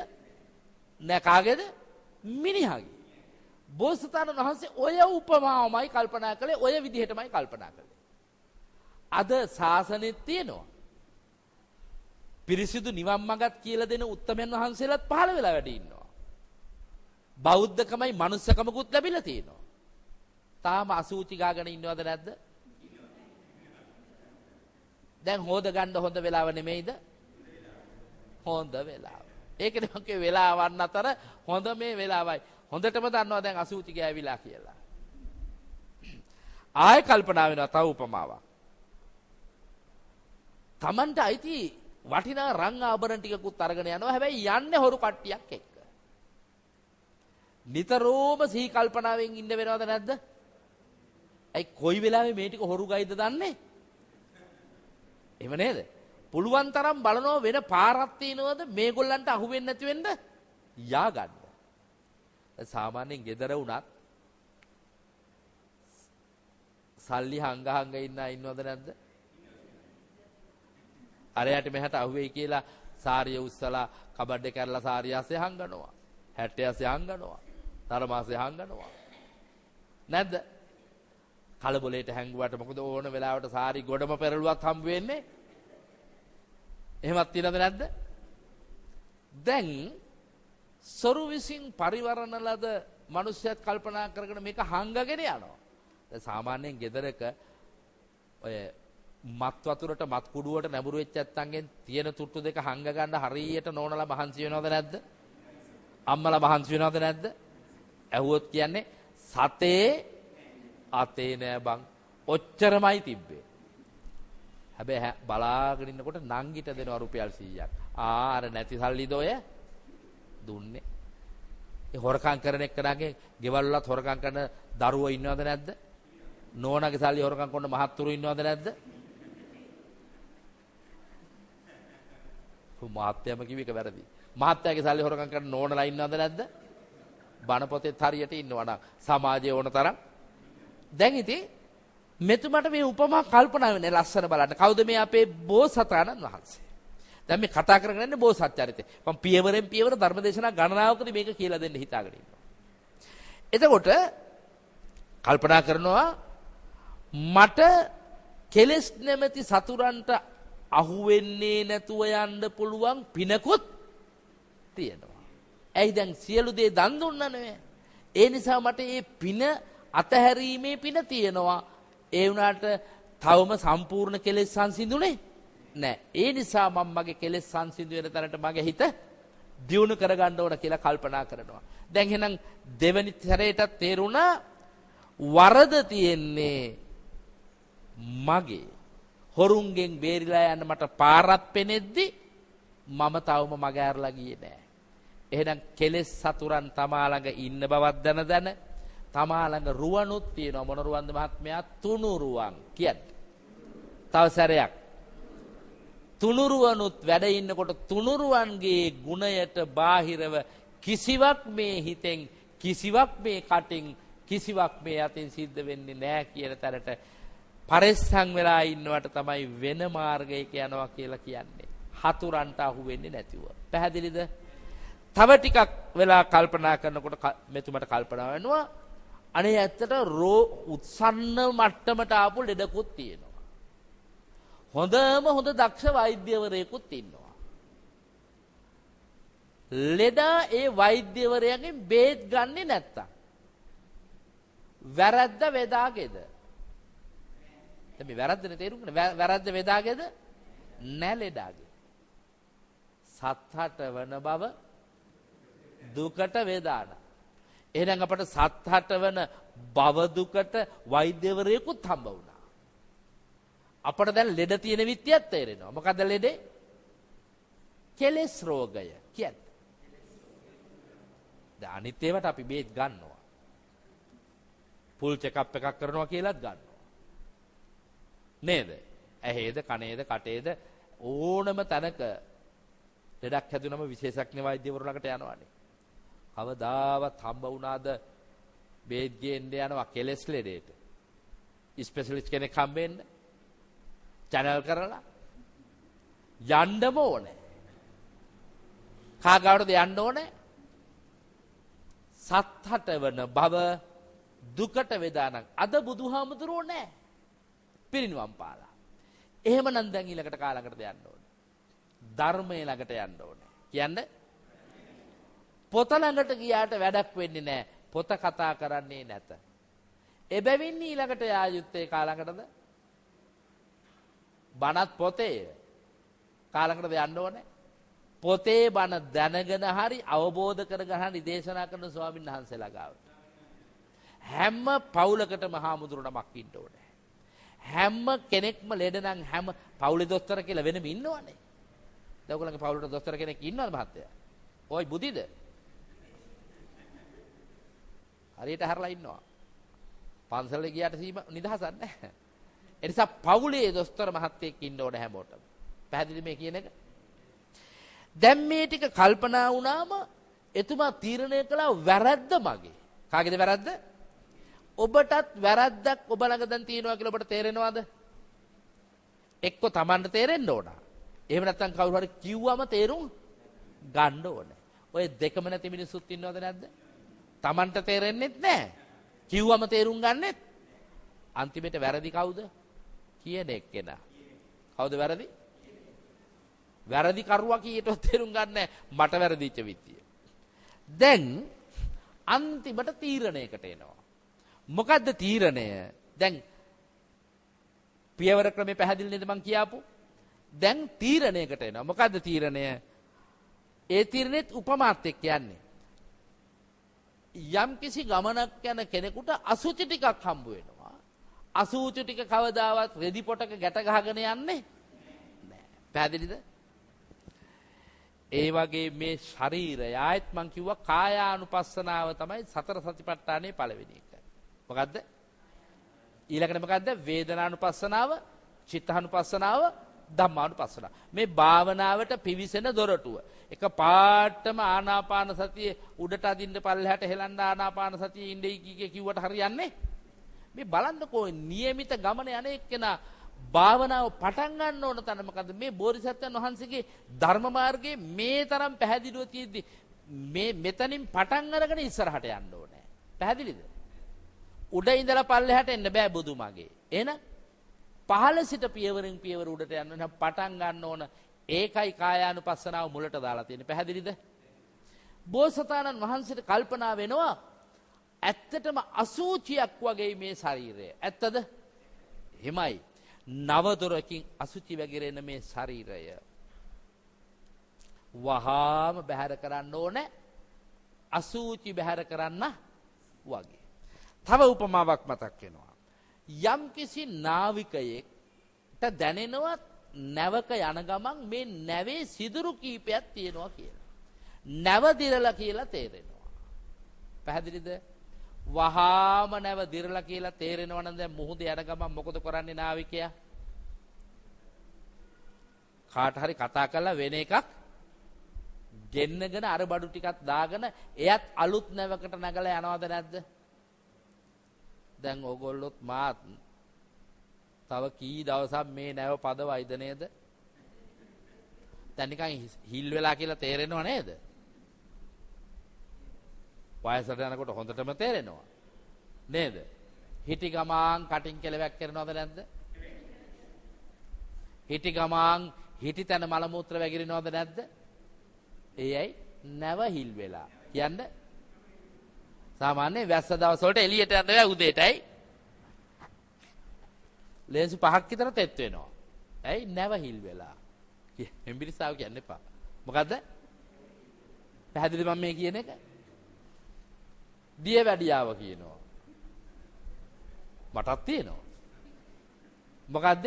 නෑ කාගේද? මිනිහාගේ. බෝසතාණන් වහන්සේ ඔය උපමාවමයි කල්පනා කළේ, ඔය විදිහටමයි කල්පනා කළේ. අද ශාසනෙත් තියෙනවා. පිරිසිදු නිවන් මඟත් කියලා දෙන උත්තමයන් වහන්සේලාත් පහළ වෙලා වැඩ ඉන්නවා. බෞද්ධකමයි මනුස්සකමකුත් ලැබිලා තියෙනවා. තාම අසූචි ගාගෙන ඉන්නවද නැද්ද? දැන් හොද ගන්න හොඳ වෙලාව නෙමෙයිද? හොඳ වෙලාව. ඒකනේ මම කිය වෙලාවන් අතර හොඳ මේ වෙලාවයි. හොඳටම දන්නවා දැන් අසූචි ගෑවිලා කියලා. ආයෙ කල්පනා වෙනවා තව උපමාවක්. Tamanට අයිති වටිනා රන් ආභරණ ටිකකුත් අරගෙන යනවා. හැබැයි යන්නේ හොරු කට්ටියක් එක්ක. නිතරම සිහි කල්පනාවෙන් ඉන්න වෙනවද නැද්ද? ඇයි කොයි වෙලාවෙ මේ ටික හොරු ගයිද දන්නේ? එහෙම නේද? පුළුවන් තරම් බලනවා වෙන පාරක් තියනවද මේගොල්ලන්ට අහු වෙන්නේ නැති වෙන්න යා ගන්න. සාමාන්‍යයෙන් ගෙදර වුණත් සල්ලි හංග ඉන්නවද නැද්ද? අරයට මෙහාට අහුවෙයි කියලා සාරිය උස්සලා කබඩේ කරලා සාරිය ASCII හංගනවා. 60 ASCII හංගනවා. තරමාසේ හංගනවා. නැද්ද? කලබලයට හැංගුවට මොකද ඕන වෙලාවට සාරි ගොඩම පෙරළුවක් හම්බ වෙන්නේ? එහෙමත් තියනද නැද්ද? දැන් සොරු විසින් පරිවරණ ලද මිනිස්සුත් කල්පනා කරගෙන මේක හංගගෙන යනවා. දැන් සාමාන්‍යයෙන් ගෙදරක ඔය මත් වතුරට මත් කුඩුවට නැඹුරු වෙච්ච නැත්තන්ගෙන් තියෙන තුට්ටු දෙක හංග ගන්න හරියට නෝනලා මහන්සි වෙනවද නැද්ද? අම්මලා මහන්සි වෙනවද නැද්ද? ඇහුවොත් කියන්නේ සතේ අතේ නෑ බං. ඔච්චරමයි තිබ්බේ. හැබැයි බලාගෙන ඉන්නකොට නංගිට දෙනවා රුපියල් 100ක්. අර නැති සල්ලිද ඔය දුන්නේ. ඒ හොරකම් කරන එක්කනගේ ගෙවල් වලත් හොරකම් කරන දරුවෝ ඉන්නවද නැද්ද? නෝනාගේ සල්ලි හොරකම් කරන මහත්තුරු ඉන්නවද නැද්ද? මහත්යම කිව්ව එක වැරදි. මහත්යාගේ සල්ලි හොරකම් කරන නෝනලා ඉන්නවද නැද්ද? බණ පොතේත් හරියට ඉන්නවා නම් සමාජයේ ඕන තරම්. දැන් ඉතින් මෙතුමට මේ උපමා කල්පනා වෙන්නේ ලස්සන බලන්න. කවුද මේ අපේ බෝසතාණන් වහන්සේ? දැන් මේ කතා කරගෙන ඉන්නේ බෝසත් චරිතය. මම පියවරෙන් පියවර ධර්මදේශනා ගණනාවකදී මේක කියලා දෙන්න හිතාගෙන ඉන්නවා. එතකොට කල්පනා කරනවා මට කෙලස් නැමැති සතුරන්ට අහු වෙන්නේ නැතුව යන්න පුළුවන් පිනකුත් තියෙනවා. ඇයි දැන් සියලු දේ දන් දුන්නා නෙවෙයි. ඒ නිසා මට මේ පින අතහැරීමේ පින තියෙනවා. ඒ වුණාට තවම සම්පූර්ණ කෙලෙස් සංසිඳුනේ නැහැ. ඒ නිසා මම මගේ කෙලෙස් සංසිඳු වෙන තැනට මගේ හිත දියුණු කරගන්න ඕන කියලා කල්පනා කරනවා. දැන් එහෙනම් දෙවෙනි සැරේටත් තේරුණා වරද තියෙන්නේ මගේ. හොරුන්ගෙන් බේරිලා යන්න මට පාරක් පෙනෙද්දි මම තවම මග ඇරලා ගියේ නෑ. එහෙනම් කෙලෙස් සතුරන් තමා ළඟ ඉන්න බවක් දැන තමා ළඟ රුවණුත් තියෙනවා. මොන රුවන්ද මහත්මයා? තුනුරුවන් කියන්නේ. තව සැරයක්. තුනුරුවනුත් වැඩ ඉන්නකොට තුනුරුවන්ගේ ගුණයට බාහිරව කිසිවක් මේ හිතෙන්, කිසිවක් මේ කටින්, කිසිවක් මේ අතින් සිද්ධ වෙන්නේ නැහැ කියන තරට පරිස්සම් වෙලා ඉන්නවට තමයි වෙන මාර්ගයක යනවා කියලා කියන්නේ. හතුරන්ට අහු වෙන්නේ නැතිව. පැහැදිලිද? තව ටිකක් වෙලා කල්පනා කරනකොට මෙතුමට කල්පනා වෙනවා අනේ ඇත්තට උත්සන්න මට්ටමට ආපු ලෙඩකුත් තියෙනවා. හොඳම හොඳ දක්ෂ වෛද්‍යවරයෙකුත් ඉන්නවා. ලෙඩා ඒ වෛද්‍යවරයාගෙන් බේත් ගන්නේ නැත්තම් වැරද්ද වේදාගේද? මේ වැරද්දනේ තේරුම්නේ. වැරද්ද වේදාගේද? නෑ ලෙඩාගේ. සත්හට වන බව දුකට වේදාන. එහෙනම් අපට සත්හට වන බව දුකට වෛද්‍යවරයෙකුත් හම්බ වුණා. අපට දැන් ලෙඩ තියෙන විත්‍යයක් තේරෙනවා. මොකද ලෙඩේ? කෙලෙස් රෝගය කියන්නේ. දැන් අනිත් ඒවාට අපි බේත් ගන්නවා. ෆුල් චෙකප් එකක් කරනවා කියලාත් ගන්නවා. නේද? ඇහේද, කනේද, කටේද ඕනම තැනක ලෙඩක් හැදුනම විශේෂඥ වෛද්‍යවරු ළඟට යනවානේ. කවදාවත් හම්බ වුණාද බේත් ගේන්න යනවා කෙලස් ලෙඩේට. ස්පෙෂලිස්ට් කෙනෙක් හම්බෙන්න channel කරලා යන්නම ඕනේ. කාගාවටද යන්න ඕනේ? සත්හට වන බව දුකට වේදානක්. අද බුදුහාමුදුරුවෝ නැහැ. පිරිනිවන් පාලා. එහෙමනම් දැන් ඊළඟට කාලඟටද යන්න ඕනේ. ධර්මයේ ළඟට යන්න ඕනේ. කියන්නේ පොත ළඟට ගියාට වැඩක් වෙන්නේ නැහැ. පොත කතා කරන්නේ නැත. එබැවින් ඊළඟට යා යුත්තේ කාලඟටද? බණත් පොතේ කාලඟටද යන්න ඕනේ. පොතේ බණ දැනගෙන හරි අවබෝධ කරගෙන හරි දේශනා කරන ස්වාමීන් වහන්සේලා ගාවට. හැම පවුලකටම හාමුදුරු නමක් ඉන්න ඕනේ. හැම කෙනෙක්ම ලෙඩ නම් හැම පවුලේ දොස්තර කියලා වෙනම ඉන්නවනේ. දැන් ඔයගොල්ලන්ගේ පවුලට දොස්තර කෙනෙක් ඉන්නවද මහත්තයා? ඔය බුදිද? හරියට හරලා ඉන්නවා. පන්සලේ ගියාට නිදහසක් නැහැ. ඒ නිසා පවුලේ දොස්තර මහත්තයෙක් ඉන්න ඕන හැමෝටම. පැහැදිලි මේ කියන එක? දැන් මේ ටික කල්පනා වුණාම එතුමා තීරණය කළා වැරද්ද මගේ. කාගේද වැරද්ද? ඔබටත් වැරද්දක් ඔබ ළඟ දැන් තියෙනවා කියලා ඔබට තේරෙනවද? එක්ක Tamanට තේරෙන්න ඕන. එහෙම නැත්නම් කවුරු හරි කිව්වම තේරුම් ගන්න ඕනේ. ඔය දෙකම නැති මිනිස්සුත් ඉන්නවද නැද්ද? Tamanට තේරෙන්නෙත් නැහැ. කිව්වම තේරුම් ගන්නෙත්. අන්තිමට වැරදි කවුද? කියන එක්කෙනා. කවුද වැරදි? වැරදි කරුවා කීයටවත් තේරුම් ගන්න නැහැ. මට වැරදිච්ච විත්තිය. දැන් අන්තිමට තීරණයකට එනවා. මොකද්ද තීරණය? දැන් පියවර ක්‍රමේ පැහැදිලි නේද මං කියාපු? දැන් තීරණයකට එනවා. මොකද්ද තීරණය? ඒ තීරණෙත් උපමාත් එක්ක යන්නේ. යම් කිසි ගමනක් යන කෙනෙකුට අසුචි ටිකක් හම්බ වෙනවා. අසුචි ටික කවදාවත් රෙදි පොටක ගැට ගහගෙන යන්නේ නැහැ. පැහැදිලිද? ඒ වගේ මේ ශරීරය ආයත් මං කිව්වා කායානුපස්සනාව තමයි සතර සතිපට්ඨානයේ පළවෙනි එක. මොකද්ද? ඊළඟට මොකද්ද? වේදනානුපස්සනාව, චිත්තානුපස්සනාව, ධම්මානුපස්සනාව. මේ භාවනාවට පිවිසෙන දොරටුව. එක පාටම ආනාපාන සතිය උඩට අදින්න පල්ලෙහාට හෙලන්න ආනාපාන සතිය ඉන්නේ කිව්වට හරියන්නේ. මේ බලන්නකෝ නියමිත ගමන යන එක්කෙනා භාවනාව පටන් ගන්න ඕන තැන මොකද්ද? මේ බෝධිසත්වයන් වහන්සේගේ ධර්ම මාර්ගයේ මේ තරම් පැහැදිලිව තියෙද්දි මේ මෙතනින් පටන් අරගෙන ඉස්සරහට යන්න ඕනේ. පැහැදිලිද? උඩ ඉඳලා පල්ලෙහාට එන්න බෑ බුදුමගේ. එහෙනම් පහළ සිට පියවරෙන් පියවර උඩට යන්න නම් පටන් ගන්න ඕන. ඒකයි කායානුපස්සනාව මුලට දාලා තියෙන්නේ. පැහැදිලිද? බෝසතාණන් වහන්සේට කල්පනා වෙනවා ඇත්තටම අසුචියක් වගේ මේ ශරීරය. ඇත්තද? එහෙමයි. නවදොරකින් අසුචි වැగిරෙන මේ ශරීරය වහාම බැහැර කරන්න ඕනේ. අසුචි බැහැර කරන්න වගේ. තව උපමාවක් මතක් වෙනවා. යම්කිසි නාවිකයෙක්ට දැනෙනවා නැවක යන ගමන් මේ නැවේ සිදුරු කීපයක් තියෙනවා කියලා. නැව දිරලා කියලා තේරෙනවා. පැහැදිලිද? වහාම නැව දිරලා කියලා තේරෙනවා නම් දැන් මුහුද යන ගමන් මොකද කරන්නේ නාවිකයා? කාට හරි කතා කරලා වෙන එකක් ගෙන්නගෙන අර බඩු ටිකක් දාගෙන එයත් අලුත් නැවකට නැගලා යනවද නැද්ද? දැන් ඕගොල්ලොත් මාත් තව කී දවසක් මේ නැව පදවයිද නේද? දැන් නිකන් හිල් වෙලා කියලා තේරෙනව නේද? වයසට යනකොට හොඳටම තේරෙනවා නේද? හිටි ගමන් කටින් කෙලවැක් කරනවද නැද්ද? හිටි ගමන් හිටි තැන මල මූත්‍ර වැగిරෙනවද නැද්ද? ඒයි නැව හිල් වෙලා. කියන්නේ සාමාන්‍ය වැස්ස දවස් වලට එළියට යන්න බෑ උදේටයි. ලේසු 5ක් විතර තෙත් වෙනවා. ඇයි නැව හිල් වෙලා. එම්බිරිසාව කියන්න එපා. මොකද්ද? පැහැදිලි මම මේ කියන එක? දිය වැඩියාව කියනවා. මටත් තියෙනවා. මොකද්ද?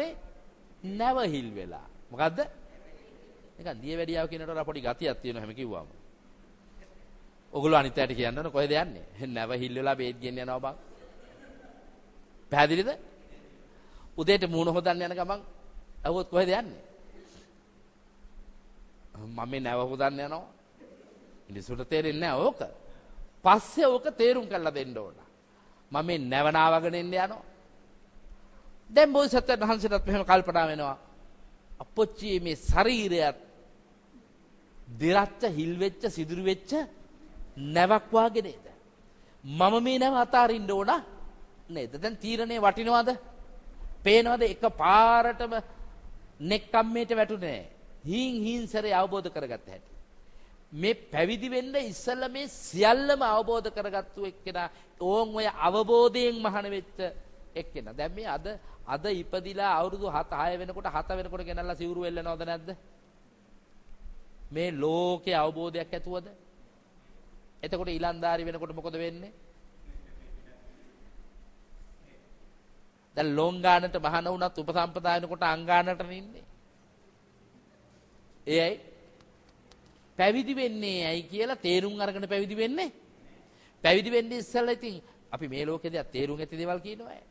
නැව හිල් වෙලා. මොකද්ද? නිකන් දිය වැඩියාව කියනකොට පොඩි ගතියක් තියෙනවා හැම කිව්වම. ඔගොල්ලෝ අනිත් ඇයට කියන්න කොහෙද යන්නේ? නැව හිල් වෙලා බේත් ගෙන්න යනවා බං. පැහැදිලිද? උදේට මූණ හොදන්න යන ගමන් අවුත් කොහෙද යන්නේ? මම මේ නැව හොදන්න යනවා. මිනිසුන්ට තේරෙන්නේ නැහැ ඕක. පස්සේ ඕක තේරුම් කරලා දෙන්න ඕන. මම මේ නැව නාවගෙන ඉන්න යනවා. දැන් බෝසත්ත්වයන් වහන්සේටත් මෙහෙම කල්පනා වෙනවා. අපොච්චි මේ ශරීරයත් දිරච්ච හිල් වෙච්ච සිදුරු වෙච්ච නැවක් වාගේ නේද? මම මේ නැව අතාරින්න ඕන නේද? දැන් තීරණේ වටිනවද? පේනවද? එක පාරටම නෙක්කම්මේට වැටුනේ නැහැ. හීන් සැරේ අවබෝධ කරගත්ත හැටි. මේ පැවිදි වෙන්න ඉස්සෙල්ලා මේ සියල්ලම අවබෝධ කරගත්තු එක්කෙනා ඕන් ඔය අවබෝධයෙන් මහාන වෙච්ච එක්කෙනා. දැන් මේ අද ඉපදිලා අවුරුදු 7 6 වෙනකොට 7 වෙනකොට ගෙනල්ලා සිවුරු වෙල්ලනවද නැද්ද? මේ ලෝකේ අවබෝධයක් ඇතුවද? එතකොට ඊලන්දාරි වෙනකොට මොකද වෙන්නේ? දැන් ලෝංගානට මහාන වුණත් උපසම්පදා වෙනකොට අංගානට නින්නේ. එයයි පැවිදි වෙන්නේ ඇයි කියලා තේරුම් අරගෙන පැවිදි වෙන්නේ. පැවිදි වෙන්නේ ඉස්සෙල්ලා ඉතින් අපි මේ ලෝකේදී තේරුම් ඇති දේවල් කියනවා.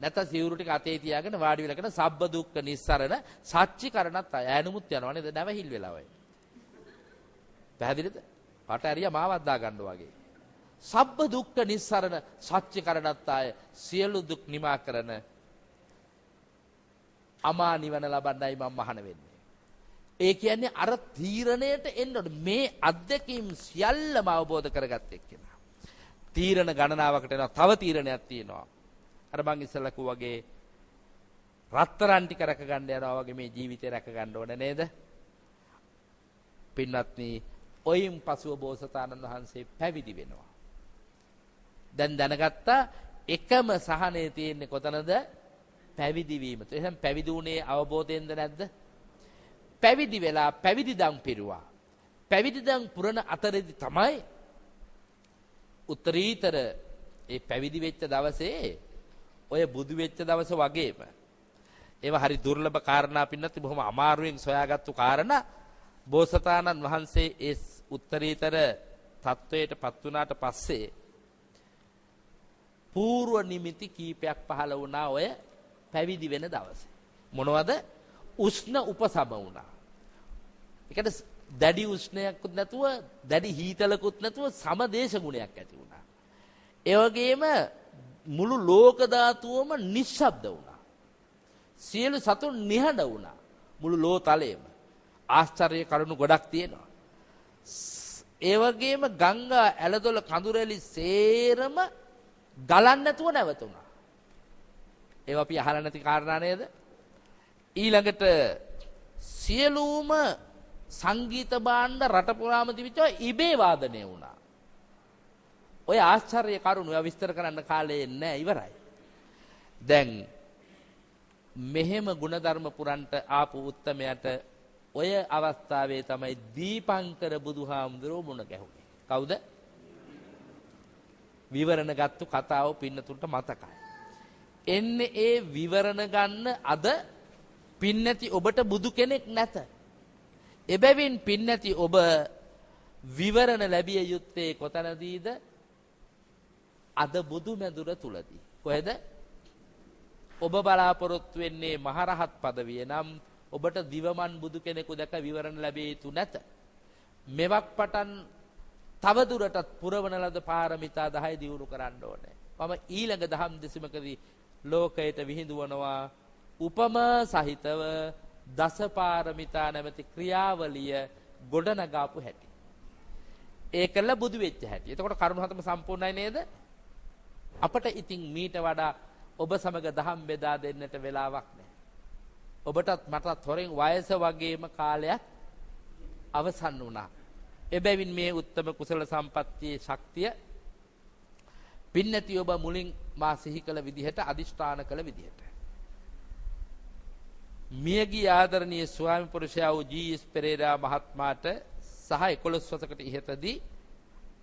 නැත්නම් සිවුරු ටික අතේ තියාගෙන වාඩි වෙලා කරන සබ්බ දුක්ඛ නිස්සරණ සච්චිකරණත් ඈනුමුත් යනවා නේද? නැවහිල් වෙලා වයි. පැහැදිලිද? කට ඇරියා මාවත් දා ගන්නවා වගේ. සබ්බ දුක්ඛ නිස්සරණ සච්චිකරණත් ආය සියලු දුක් නිමා කරන අමා නිවන ලබන්නයි මම මහාන වෙන්නේ. ඒ කියන්නේ අර තීරණයට එන්න මේ අධ්‍යක්ීම් සියල්ලම අවබෝධ කරගත්ත එක්කෙනා. තීරණ ගණනාවකට එනවා. තව තීරණයක් තියෙනවා. අර මං ඉස්සෙල්ලා කිව්වා වගේ රත්තරන් ටික රැක ගන්න යනවා වගේ මේ ජීවිතේ රැක ගන්න ඕන නේද? පින්වත්නි, ඔයින් පසුව බෝසතාණන් වහන්සේ පැවිදි වෙනවා. දැන් දැනගත්තා එකම සහනේ තියෙන්නේ කොතනද? පැවිදි වීම. එහෙනම් පැවිදි වුණේ අවබෝධයෙන්ද නැද්ද? පැවිදි වෙලා පැවිදි දම් පිරුවා. පැවිදි දම් පුරන අතරේදී තමයි උත්තරීතර ඒ පැවිදි වෙච්ච දවසේ ඔය බුදු වෙච්ච දවස වගේම ඒවා හරි දුර්ලභ කාරණා පින්නත් බොහොම අමාරුවෙන් සොයාගත්තු කාරණා. බෝසතාණන් වහන්සේ ඒ උත්තරීතර තත්වයට පත් වුණාට පස්සේ పూర్ව නිමිති කීපයක් පහළ වුණා ඔය පැවිදි වෙන දවසේ. මොනවද? උෂ්ණ උපසම වුණා. ඒකට දැඩි උෂ්ණයක්වත් නැතුව දැඩි හීතලකුත් නැතුව සමදේශ ගුණයක් ඇති වුණා. ඒ වගේම මුළු ලෝක ධාතුවම නිශ්ශබ්ද වුණා. සියලු සතුන් නිහඬ වුණා. මුළු ලෝතලයේම ආශ්චර්ය කරුණු ගොඩක් තියෙනවා. ඒ වගේම ගංගා ඇලදොල කඳුරැලි සේරම ගලන්නේ නැතුව නැවතුණා. ඒවා අපි අහලා නැති කාරණා නේද? ඊළඟට සියලුම සංගීත භාණ්ඩ රට පුරාම තිබිච්ච ඉබේ වාදනය වුණා. ඔය ආශ්චර්ය කරුණු ඒවා විස්තර කරන්න කාලේ නැහැ, ඉවරයි. දැන් මෙහෙම ಗುಣධර්ම පුරන්ට ආපු උත්තමයට ඔය අවස්ථාවේ තමයි දීපංකර බුදුහාමුදුරුවෝ මුණ ගැහුනේ. කවුද? විවරණ ගත්තු කතාව පින්නතුන්ට මතකයි. එන්නේ ඒ විවරණ ගන්න අද පින්නැති ඔබට බුදු කෙනෙක් නැත. එබැවින් පින්නැති ඔබ විවරණ ලැබිය යුත්තේ කොතනදීද? අද බුදු මැදුර තුලදී. කොහෙද? ඔබ බලාපොරොත්තු වෙන්නේ මහරහත් පදවිය නම් ඔබට දිවමන් බුදු කෙනෙකු දැක විවරණ ලැබිය යුතු නැත. මෙවක් පටන් තව දුරටත් පුරවන ලද පාරමිතා 10 දියුණු කරන්න ඕනේ. මම ඊළඟ දහම් දෙසමකදී ලෝකයට විහිදුවනවා උපමා සහිතව දසපාරමිතා නැමැති ක්‍රියාවලිය ගොඩනගාපු හැටි. ඒකල බුදු වෙච්ච හැටි. එතකොට කරුණු හතම සම්පූර්ණයි නේද? අපට ඉතින් මීට වඩා ඔබ සමග දහම් බෙදා දෙන්නට වෙලාවක් නැහැ. ඔබටත් මටත් හොරෙන් වයස වගේම කාලයක් අවසන් වුණා. එබැවින් මේ උත්තම කුසල සම්පත්තියේ ශක්තිය පින්නැති ඔබ මුලින් මා සිහි කළ විදිහට අදිෂ්ඨාන කළ විදිහට මියගිය ආදරණීය ස්වාමි පුරුෂයා වූ ජී.එස්. පෙරේරා මහත්මයාට සහ 11 වසරකට ඉහතදී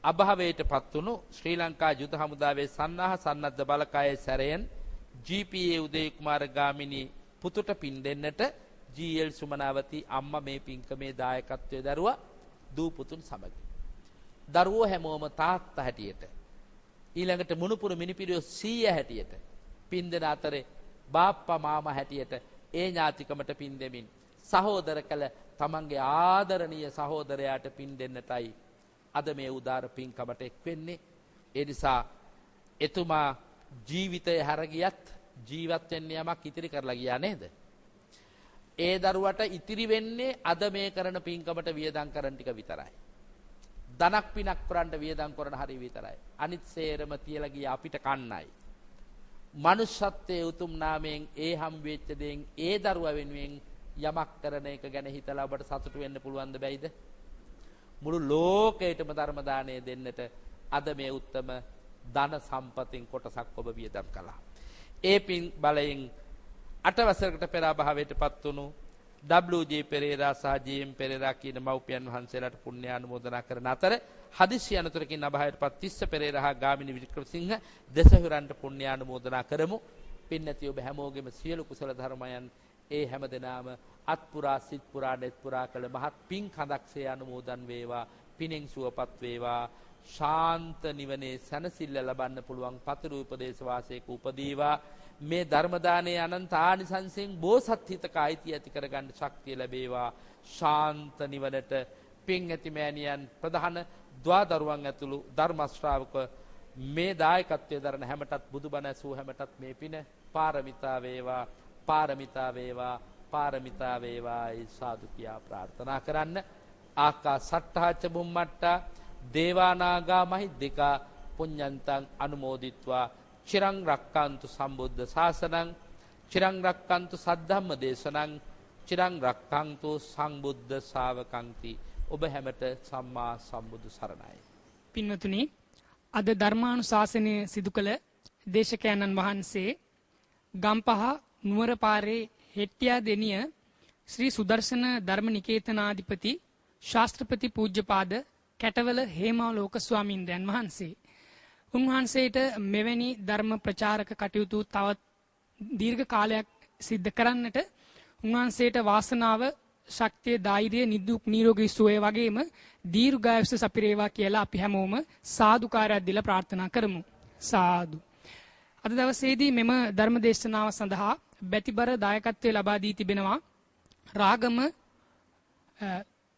අභාවයටපත් වුණු ශ්‍රී ලංකා යුද හමුදාවේ සන්නාහ සන්නද්ධ බලකායේ සැරයෙන් ජී.පී.ඒ. උදේ කුමාර ගාමිණී පුතුට පින් දෙන්නට ජී.එල්. සුමනාවති අම්මා මේ පින්කමේ දායකත්වයේ දරුවා දූ පුතුන් සමග. දරුවෝ හැමෝම තාත්තා හැටියට ඊළඟට මුණුපුරු මිනිපිරියෝ 100 හැටියට පින් දෙන අතරේ බාප්පා මාමා හැටියට ඒ ඥාතිකමට පින් දෙමින් සහෝදර කළ තමන්ගේ ආදරණීය සහෝදරයාට පින් දෙන්නටයි අද මේ උදාර පින්කමට එක් වෙන්නේ. ඒ නිසා එතුමා ජීවිතය හැරගියත් ජීවත් වෙන්න යමක් ඉතිරි කරලා ගියා නේද? ඒ දරුවට ඉතිරි වෙන්නේ අද මේ කරන පින්කමට වියදම් කරන ටික විතරයි. ධනක් පිනක් කරන්න වියදම් කරන හරිය විතරයි. අනිත් සේරම තියලා ගියා අපිට කන්නයි. මනුෂ්‍යත්වයේ උතුම් නාමයෙන් ඒ හම් වෙච්ච දෙයින් ඒ දරුවා වෙනුවෙන් යමක් කරන එක ගැන හිතලා ඔබට සතුටු වෙන්න පුළුවන්ද බැයිද? මුළු ලෝකයටම ධර්ම දාණය දෙන්නට අද මේ උත්තම ධන සම්පතින් කොටසක් ඔබ වියදම් කළා. ඒ පින් බලයෙන් 8 වසරකට පෙර අභාවයටපත් වුණු W.J. පෙරේරා සහ J.M. පෙරේරා කියන මව්පියන් වහන්සේලාට පුණ්‍ය ආනුමෝදනා කරන අතර හදිසි අනතුරකින් අභාවයටපත් තිස්ස පෙරේරා හා ගාමිණී වික්‍රමසිංහ දෙසහුරන්ට පුණ්‍ය ආනුමෝදනා කරමු. පින්නැති ඔබ හැමෝගෙම සියලු කුසල ධර්මයන් ඒ හැම දිනාම අත්පුරා සිත් පුරා නෙත් පුරා කළ මහත් පින් කඳක්සේ අනුමෝදන් වේවා. පිනෙන් සුවපත් වේවා. ශාන්ත නිවනේ සැනසෙල්ල ලබන්න පුළුවන් පතර උපදේශ වාසයක උපදීවා. මේ ධර්ම දානයේ අනන්ත ආනිසංසයෙන් බෝසත් හිතක අයිති ඇති කරගන්න ශක්තිය ලැබේවා. ශාන්ත නිවනට පින් ඇති මෑණියන් ප්‍රධාන ද්වාදරුවන් ඇතුළු ධර්ම ශ්‍රාවක මේ දායකත්වයේ දරන හැමටත් බුදුබණ ඇසූ හැමටත් මේ පින පාරමිතා වේවා, පාරමිතා වේවා, පාරමිතා වේවා ඒ සාදු කියා ප්‍රාර්ථනා කරන්න. ආකා සට්ඨාච බුම්මට්ටා දේවානාගා මහිද්దికා පුඤ්ඤන්තං අනුමෝදිත්වා චිරං රක්칸තු සම්බුද්ධ ශාසනං චිරං රක්칸තු සද්ධම්ම දේශනං චිරං රක්칸තු සංබුද්ධ ශාවකංති. ඔබ හැමත සම්මා සම්බුදු සරණයි. පින්වතුනි, අද ධර්මානුශාසනය සිදු කළ දේශකයන්න් වහන්සේ ගම්පහ නුවර පාරේ හෙට්ටියා දෙනිය ශ්‍රී සුදර්ශන ධර්ම නිකේතනාධිපති ශාස්ත්‍රපති පූජ්‍යපාද කැටවල හේමාලෝක ස්වාමීන්ද්‍රයන් වහන්සේ. උන්වහන්සේට මෙවැනි ධර්ම ප්‍රචාරක කටයුතු තවත් දීර්ඝ කාලයක් සිද්ධ කරන්නට උන්වහන්සේට වාසනාව, ශක්තිය, ධෛර්යය, නිදුක් නිරෝගී සුවය වගේම දීර්ඝායුෂ සපිරේවා කියලා අපි හැමෝම සාදුකාරයක් දීලා ප්‍රාර්ථනා කරමු. සාදු. අද දවසේදී මෙම ධර්ම දේශනාව සඳහා බැතිබර දායකත්වයේ ලබා දී තිබෙනවා රාගම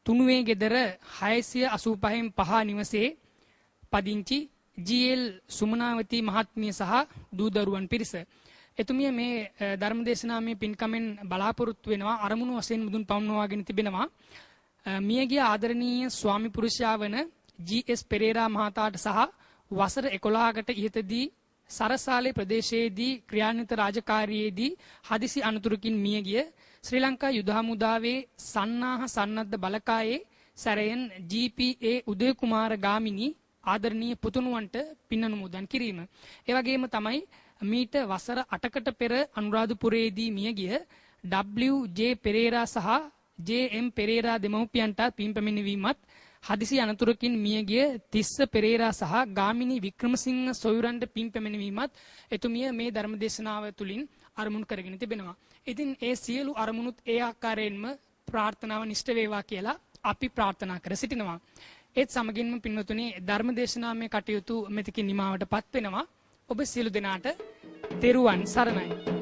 තුනුවේ ගෙදර 685 5 නිවසේ පදිංචි ජී.එල්. සුමනාවති මහත්මිය සහ දූ දරුවන් පිරිස. එතුමිය මේ ධර්ම දේශනාවේ පින්කමෙන් බලාපොරොත්තු වෙනවා අරමුණු වශයෙන් මුදුන් පවන්වාගෙන තිබෙනවා. මියගිය ආදරණීය ස්වාමි පුරුෂයා වන ජී.එස්. පෙරේරා මහතාට සහ වසර 11කට ඉහතදී සරසාලේ ප්‍රදේශයේදී ක්‍රියාන්විත රාජකාරියේදී හදිසි අනතුරකින් මියගිය ශ්‍රී ලංකා යුද හමුදාවේ සන්නාහ සන්නද්ධ බලකායේ සැරයන් ජී.පී.ඒ. උදය කුමාර ගාමිණී ආදරණීය පුතුණුවන්ට පින් අනුමෝදන් කිරීම. ඒ වගේම තමයි මීට වසර 8කට පෙර අනුරාධපුරයේදී මියගිය W.J. පෙරේරා සහ J.M. පෙරේරා දෙමව්පියන්ට පින් පැමිණවීමත්, හදිසි අනතුරකින් මියගිය තිස්ස පෙරේරා සහ ගාමිණී වික්‍රමසිංහ සොයුරන්ට පින් පැමිණවීමත් එතුමිය මේ ධර්ම දේශනාව තුළින් අරමුණු කරගෙන තිබෙනවා. ඉතින් ඒ සියලු අරමුණුත් ඒ ආකාරයෙන්ම ප්‍රාර්ථනාව නිෂ්ඨ වේවා කියලා අපි ප්‍රාර්ථනා කර සිටිනවා. ඒත් සමගින්ම පින්වතුනි, ධර්ම දේශනාවේ කටයුතු මෙතකින් නිමාවටපත් වෙනවා. ඔබ සියලු දෙනාට තෙරුවන් සරණයි.